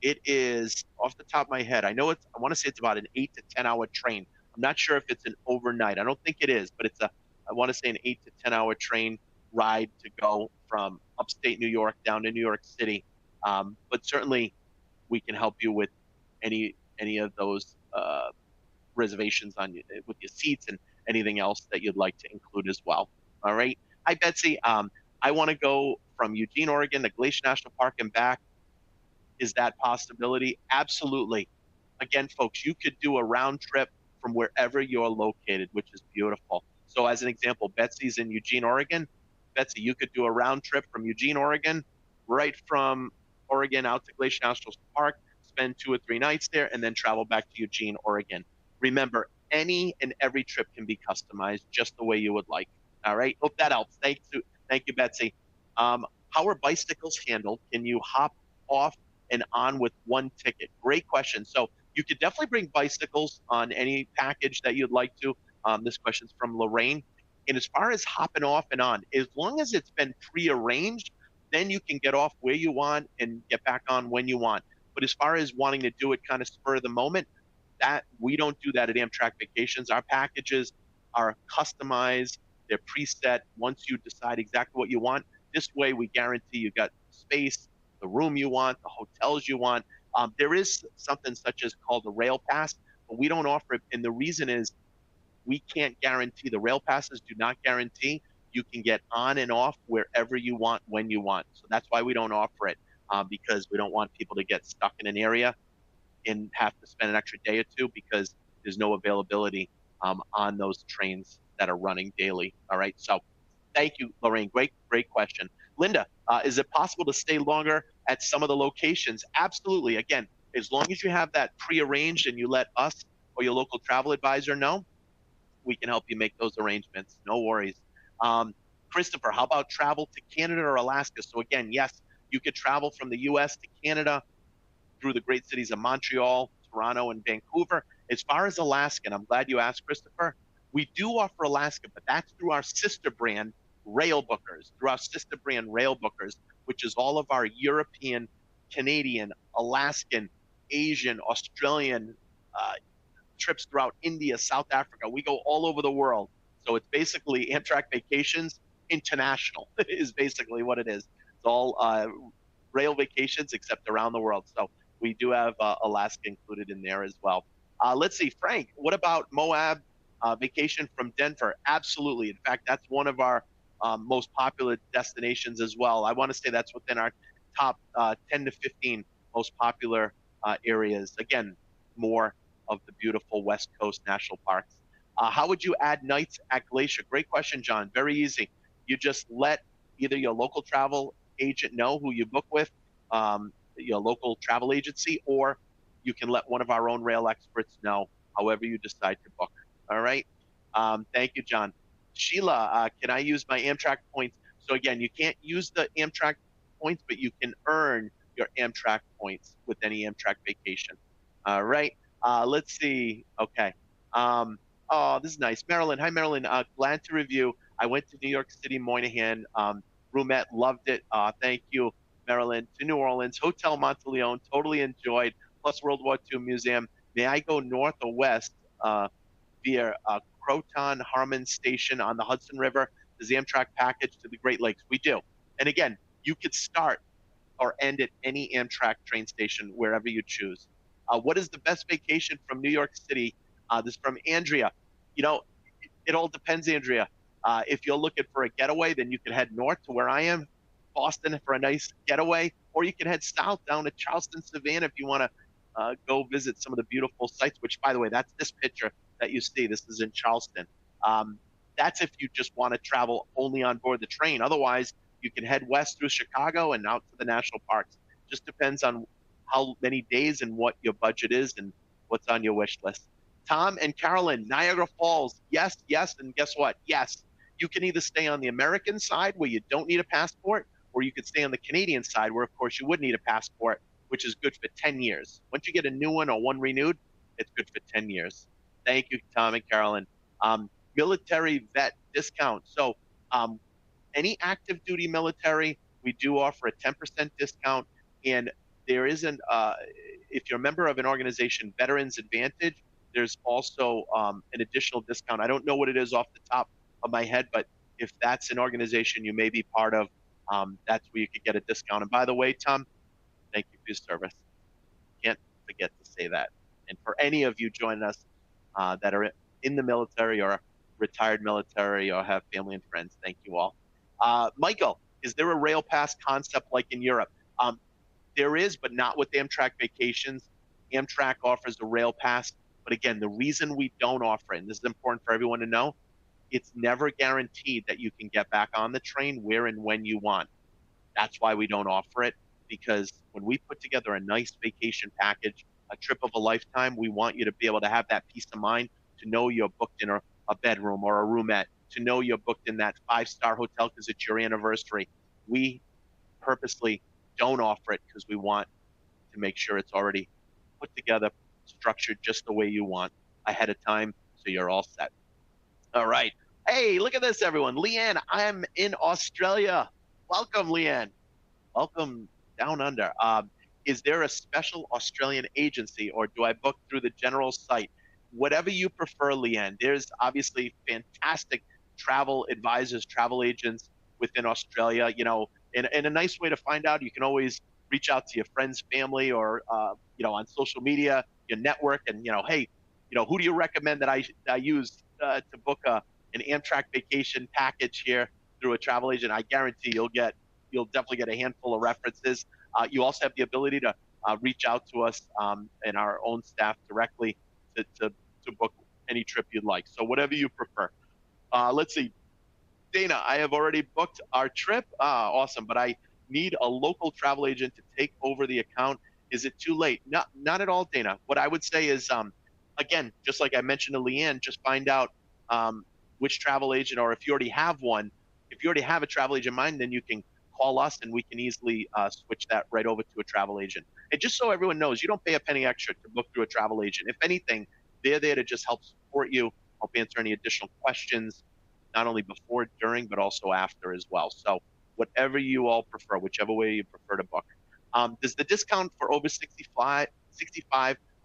Speaker 1: it is off the top of my head. I know it's. I want to say it's about an 8 to 10 hour train. I'm not sure if it's an overnight. I don't think it is, but it's a. I want to say an 8 to 10 hour train ride to go from upstate New York down to New York City. But certainly, we can help you with any of those reservations on with your seats and anything else that you'd like to include as well. All right. Hi, Betsy. I want to go from Eugene, Oregon to Glacier National Park and back. Is that possibility? Absolutely. Again, folks, you could do a round trip from wherever you're located, which is beautiful. So, as an example, Betsy's in Eugene, Oregon. Betsy, you could do a round trip from Eugene, Oregon, right from Oregon out to Glacier National Park, spend 2 or 3 nights there, and then travel back to Eugene, Oregon. Remember, any and every trip can be customized just the way you would like. All right. Hope that helps. Thank you, Betsy. How are bicycles handled? Can you hop off and on with one ticket? Great question. So you could definitely bring bicycles on any package that you'd like to. This question's from Lorraine. And as far as hopping off and on, as long as it's been prearranged, then you can get off where you want and get back on when you want. But as far as wanting to do it kind of spur of the moment, that we don't do that at Amtrak Vacations. Our packages are customized, they're preset once you decide exactly what you want. This way, we guarantee you got space, the room you want, the hotels you want. There is something such as called a rail pass, but we don't offer it. And the reason is we can't guarantee, the rail passes do not guarantee you can get on and off wherever you want, when you want. So that's why we don't offer it, because we don't want people to get stuck in an area and have to spend an extra day or two because there's no availability on those trains that are running daily. All right. So thank you, Lorraine. Great question. Linda, is it possible to stay longer at some of the locations? Absolutely. Again, as long as you have that prearranged and you let us or your local travel advisor know, we can help you make those arrangements. No worries. Christopher, how about travel to Canada or Alaska? So again, yes, you could travel from the U.S. to Canada through the great cities of Montreal, Toronto, and Vancouver. As far as Alaska, and I'm glad you asked, Christopher, we do offer Alaska, but that's through our sister brand, Rail Bookers, which is all of our European, Canadian, Alaskan, Asian, Australian trips throughout India, South Africa. We go all over the world. So it's basically Amtrak Vacations International is basically what it is. It's all rail vacations except around the world. So we do have Alaska included in there as well. Let's see, Frank, what about Moab vacation from Denver? Absolutely. In fact, that's one of our most popular destinations as well. I want to say that's within our top 10 to 15 most popular areas. Again, more of the beautiful West Coast national parks. How would you add nights at Glacier? Great question, John. Very easy. You just let either your local travel agent know who you book with, your local travel agency, or you can let one of our own rail experts know, however you decide to book. All right. Thank you, John. Sheila, can I use my Amtrak points? So again, you can't use the Amtrak points, but you can earn your Amtrak points with any Amtrak vacation. All right. Let's see. Okay. Oh, this is nice. Marilyn. Hi, Marilyn. Glad to review. I went to New York City, Moynihan. Roomette, loved it. Thank you, Marilyn. To New Orleans, Hotel Monteleone, totally enjoyed. Plus World War II Museum. May I go north or west via Croton Harmon Station on the Hudson River? Does the Amtrak package to the Great Lakes? We do. And again, you could start or end at any Amtrak train station wherever you choose. What is the best vacation from New York City? This is from Andrea. You know, it all depends, Andrea. If you're looking for a getaway, then you can head north to where I am, Boston, for a nice getaway, or you can head south down to Charleston, Savannah, if you want to go visit some of the beautiful sites. Which, by the way, that's this picture that you see. This is in Charleston. That's if you just want to travel only on board the train. Otherwise, you can head west through Chicago and out to the national parks. Just depends on how many days and what your budget is and what's on your wish list. Tom and Carolyn, Niagara Falls. Yes, yes, and guess what? Yes. You can either stay on the American side where you don't need a passport, or you could stay on the Canadian side where, of course, you would need a passport, which is good for 10 years. Once you get a new one or one renewed, it's good for 10 years. Thank you, Tom and Carolyn. Military vet discount. So any active duty military, we do offer a 10% discount. And there isn't, if you're a member of an organization, Veterans Advantage, there's also an additional discount. I don't know what it is off the top of my head, but if that's an organization you may be part of, that's where you could get a discount. And by the way, Tom, thank you for your service. Can't forget to say that. And for any of you joining us that are in the military or retired military or have family and friends, thank you all. Michael, is there a rail pass concept like in Europe? There is, but not with Amtrak Vacations. Amtrak offers a rail pass, but again, the reason we don't offer it, and this is important for everyone to know, it's never guaranteed that you can get back on the train where and when you want. That's why we don't offer it, because when we put together a nice vacation package, a trip of a lifetime, we want you to be able to have that peace of mind to know you're booked in a bedroom or a roomette, to know you're booked in that five-star hotel because it's your anniversary. We purposely don't offer it because we want to make sure it's already put together, structured just the way you want ahead of time, so you're all set. All right. Hey, look at this, everyone. Leanne, I'm in Australia. Welcome, Leanne. Welcome down under. Is there a special Australian agency or do I book through the general site? Whatever you prefer, Leanne. There's obviously fantastic travel advisors, travel agents within Australia. And a nice way to find out, you can always reach out to your friends, family, or on social media, your network, and hey, who do you recommend that I use to book an Amtrak vacation package here through a travel agent? I guarantee you'll definitely get a handful of references. You also have the ability to reach out to us and our own staff directly to book any trip you'd like. So whatever you prefer. Let's see. Dana, I have already booked our trip. Awesome, but I need a local travel agent to take over the account. Is it too late? Not at all, Dana. What I would say is, again, just like I mentioned to Leanne, just find out which travel agent, or if you already have one, if you already have a travel agent in mind, then you can call us and we can easily switch that right over to a travel agent. And just so everyone knows, you don't pay a penny extra to book through a travel agent. If anything, they're there to just help support you, help answer any additional questions, not only before, during, but also after as well. So whatever you all prefer, whichever way you prefer to book. Does the discount for over 65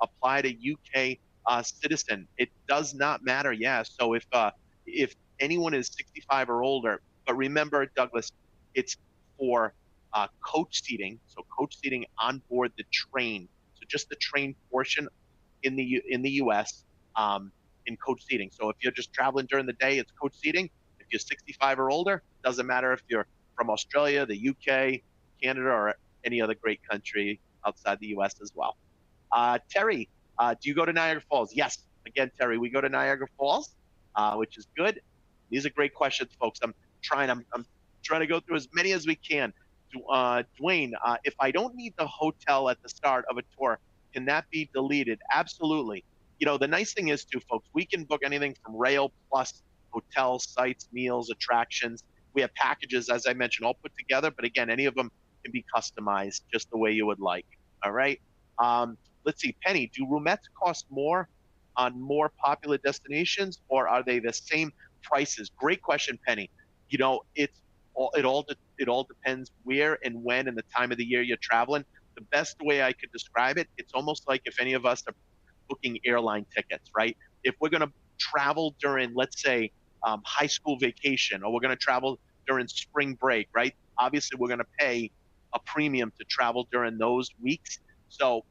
Speaker 1: apply to UK citizen? It does not matter. Yeah. So if anyone is 65 or older, but remember, Douglas, it's for coach seating. So coach seating on board the train. So just the train portion in the U.S. In coach seating. So if you're just traveling during the day, it's coach seating. If you're 65 or older, doesn't matter if you're from Australia, the UK, Canada, or any other great country outside the U.S. as well. Terry, do you go to Niagara Falls? Yes. Again, Terry, we go to Niagara Falls, which is good. These are great questions, folks. I'm trying to go through as many as we can. Dwayne, if I don't need the hotel at the start of a tour, can that be deleted? Absolutely. The nice thing is, too, folks, we can book anything from rail plus hotels, sites, meals, attractions. We have packages, as I mentioned, all put together. But again, any of them can be customized just the way you would like. All right. Let's see, Penny, do roomettes cost more on more popular destinations, or are they the same prices? Great question, Penny. It all depends where and when and the time of the year you're traveling. The best way I could describe it, it's almost like if any of us are booking airline tickets, right? If we're going to travel during, let's say, high school vacation, or we're going to travel during spring break, right? Obviously, we're going to pay a premium to travel during those weeks. So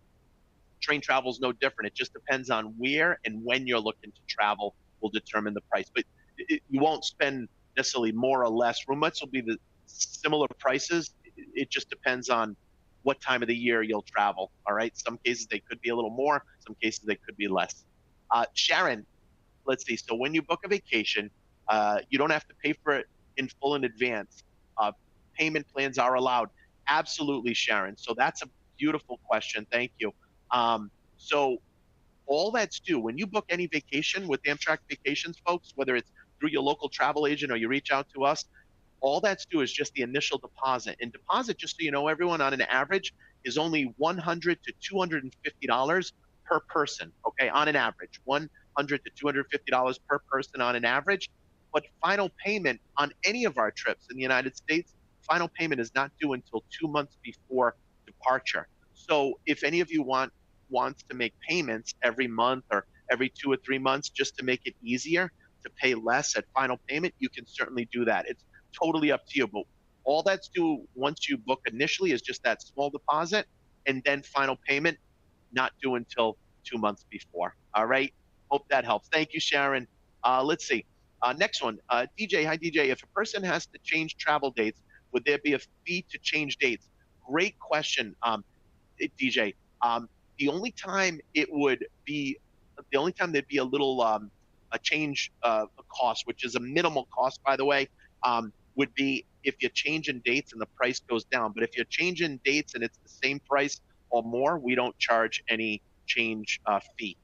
Speaker 1: train travel is no different. It just depends on where and when you're looking to travel will determine the price. But you won't spend necessarily more or less. Roomettes will be the similar prices. It just depends on what time of the year you'll travel. All right. Some cases they could be a little more. Some cases they could be less. Sharon, let's see. So when you book a vacation, you don't have to pay for it in full in advance. Payment plans are allowed. Absolutely, Sharon. So that's a beautiful question. Thank you. So all that's due when you book any vacation with Amtrak Vacations, folks, whether it's through your local travel agent or you reach out to us, all that's due is just the initial deposit. And deposit, just so you know, everyone, on an average, is only $100 to $250 per person. Okay, on an average, $100 to $250 per person on an average. But final payment on any of our trips in the United States, final payment is not due until 2 months before departure. So if any of you wants to make payments every month or every 2 or 3 months just to make it easier to pay less at final payment, you can certainly do that. It's totally up to you. But all that's due once you book initially is just that small deposit, and then final payment not due until 2 months before. All right. Hope that helps. Thank you, Sharon. Let's see. Next one. DJ, hi, DJ. If a person has to change travel dates, would there be a fee to change dates? Great question, DJ. The only time it would be, the only time there'd be a little a change cost, which is a minimal cost, by the way, would be if you're changing dates and the price goes down. But if you're changing dates and it's the same price or more, we don't charge any change fee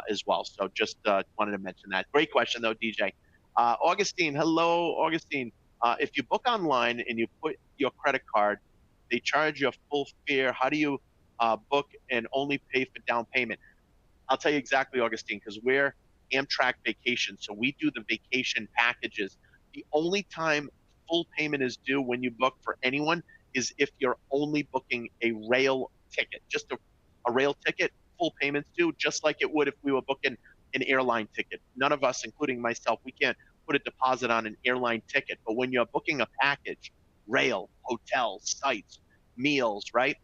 Speaker 1: as well. So just wanted to mention that. Great question, though, DJ. Augustine, hello, Augustine. If you book online and you put your credit card, they charge you a full fare. How do you book and only pay for down payment? I'll tell you exactly, Augustine, because we're Amtrak Vacations, so we do the vacation packages. The only time full payment is due when you book for anyone is if you're only booking a rail ticket, just a rail ticket. Full payments due, just like it would if we were booking an airline ticket. None of us, including myself, we can't put a deposit on an airline ticket. But when you're booking a package, rail, hotels, sites, meals, right?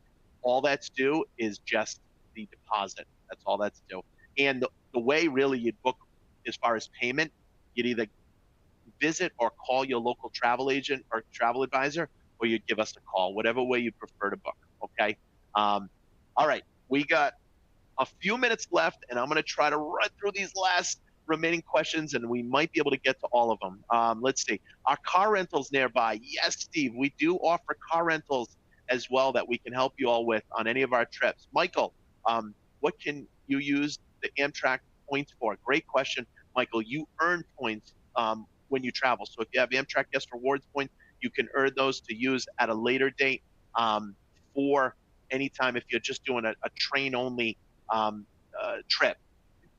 Speaker 1: All that's due is just the deposit. That's all that's due. And the way really you'd book as far as payment, you'd either visit or call your local travel agent or travel advisor, or you'd give us a call, whatever way you prefer to book. Okay. All right. We got a few minutes left, and I'm going to try to run through these last remaining questions, and we might be able to get to all of them. Let's see. Are car rentals nearby? Yes, Steve. We do offer car rentals as well that we can help you all with on any of our trips. Michael, what can you use the Amtrak points for? Great question, Michael. You earn points when you travel. So if you have Amtrak Guest Rewards points, you can earn those to use at a later date for anytime if you're just doing a train only trip.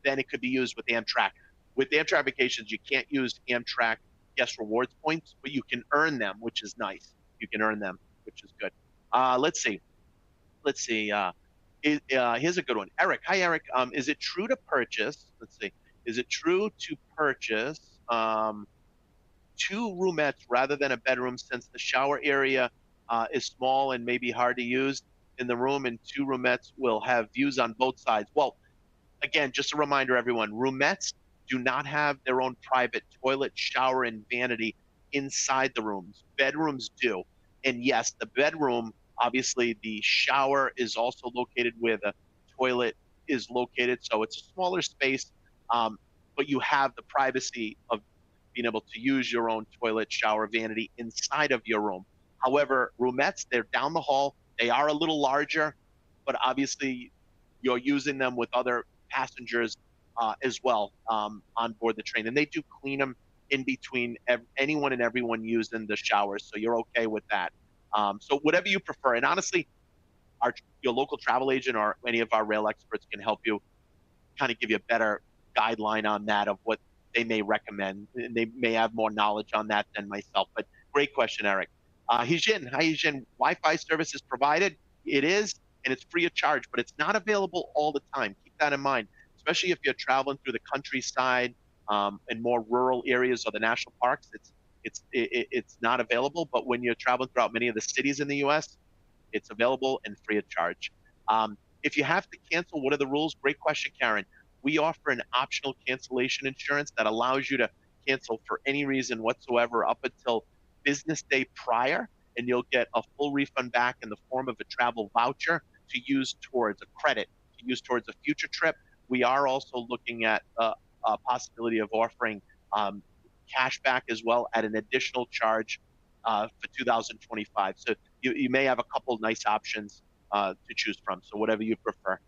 Speaker 1: Then it could be used with Amtrak. With Amtrak Vacations, you can't use Amtrak Guest Rewards points, but you can earn them, which is nice. You can earn them, which is good. Let's see. Let's see. Here's a good one. Eric. Hi, Eric. Is it true to purchase? Let's see. Is it true to purchase two roomettes rather than a bedroom since the shower area is small and maybe hard to use in the room, and two roomettes will have views on both sides? Well, again, just a reminder, everyone, roomettes do not have their own private toilet, shower, and vanity inside the rooms. Bedrooms do. And yes, the bedroom, obviously, the shower is also located where the toilet is located. So it's a smaller space, but you have the privacy of being able to use your own toilet, shower, vanity inside of your room. However, roomettes, they're down the hall. They are a little larger, but obviously you're using them with other passengers as well on board the train. And they do clean them in between anyone and everyone using the showers. So you're okay with that. So whatever you prefer. And honestly, your local travel agent or any of our rail experts can help you kind of give you a better guideline on that of what they may recommend. And they may have more knowledge on that than myself. But great question, Eric. Hijin, hi Hijin. Wi-Fi service is provided. It is, and it's free of charge, but it's not available all the time. Keep that in mind, especially if you're traveling through the countryside and more rural areas or the national parks. It's not available, but when you're traveling throughout many of the cities in the U.S., it's available and free of charge. If you have to cancel, what are the rules? Great question, Karen. We offer an optional cancellation insurance that allows you to cancel for any reason whatsoever up until business day prior, and you'll get a full refund back in the form of a travel voucher to use towards a credit, to use towards a future trip. We are also looking at a possibility of offering cash back as well at an additional charge for 2025. So you may have a couple nice options to choose from. So whatever you prefer.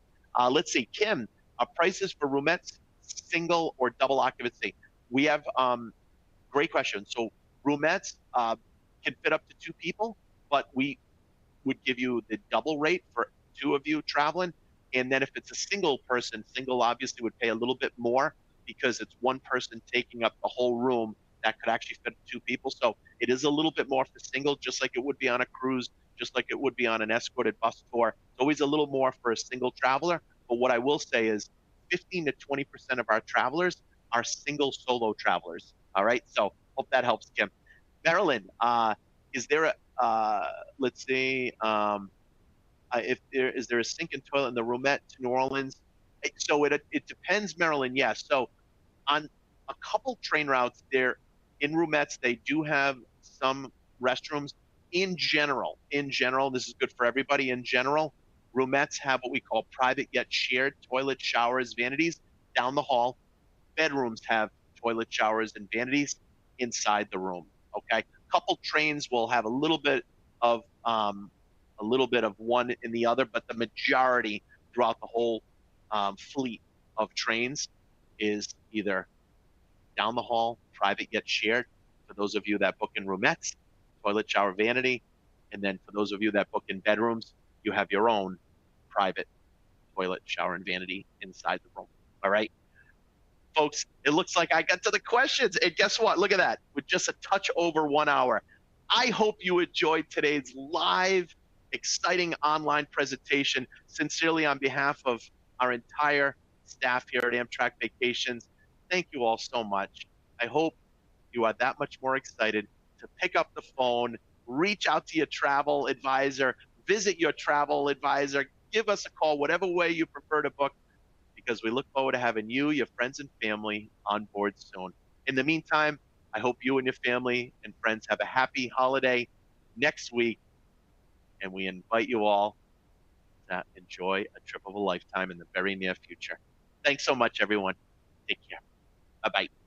Speaker 1: Let's see, Kim, prices for roomettes, single or double occupancy? We have great question. So roomettes can fit up to two people, but we would give you the double rate for two of you traveling. And then if it's a single person, single obviously would pay a little bit more because it's one person taking up the whole room that could actually fit two people. So it is a little bit more for single, just like it would be on a cruise, just like it would be on an escorted bus tour. It's always a little more for a single traveler. But what I will say is 15 to 20% of our travelers are single solo travelers. All right. So hope that helps, Kim. Marilyn, is there a, let's see, if there is there a sink and toilet in the roomette to New Orleans? So it depends, Maryland. Yes. So on a couple train routes, there in Rumettes they do have some restrooms. In general, this is good for everybody. In general, Rumettes have what we call private yet shared toilet, showers, vanities down the hall. Bedrooms have toilet, showers, and vanities inside the room. Okay, a couple trains will have of a little bit of one in the other, but the majority throughout the whole fleet of trains is either down the hall, private yet shared. For those of you that book in roomettes, toilet, shower, vanity, and then for those of you that book in bedrooms, you have your own private toilet, shower, and vanity inside the room. All right, folks, it looks like I got to the questions. And guess what? Look at that. With just a touch over 1 hour. I hope you enjoyed today's live, exciting online presentation. Sincerely, on behalf of our entire staff here at Amtrak Vacations, thank you all so much. I hope you are that much more excited to pick up the phone, reach out to your travel advisor, visit your travel advisor, give us a call, whatever way you prefer to book, because we look forward to having you, your friends, and family on board soon. In the meantime, I hope you and your family and friends have a happy holiday next week, and we invite you all to enjoy a trip of a lifetime in the very near future. Thanks so much, everyone. Take care. Bye bye.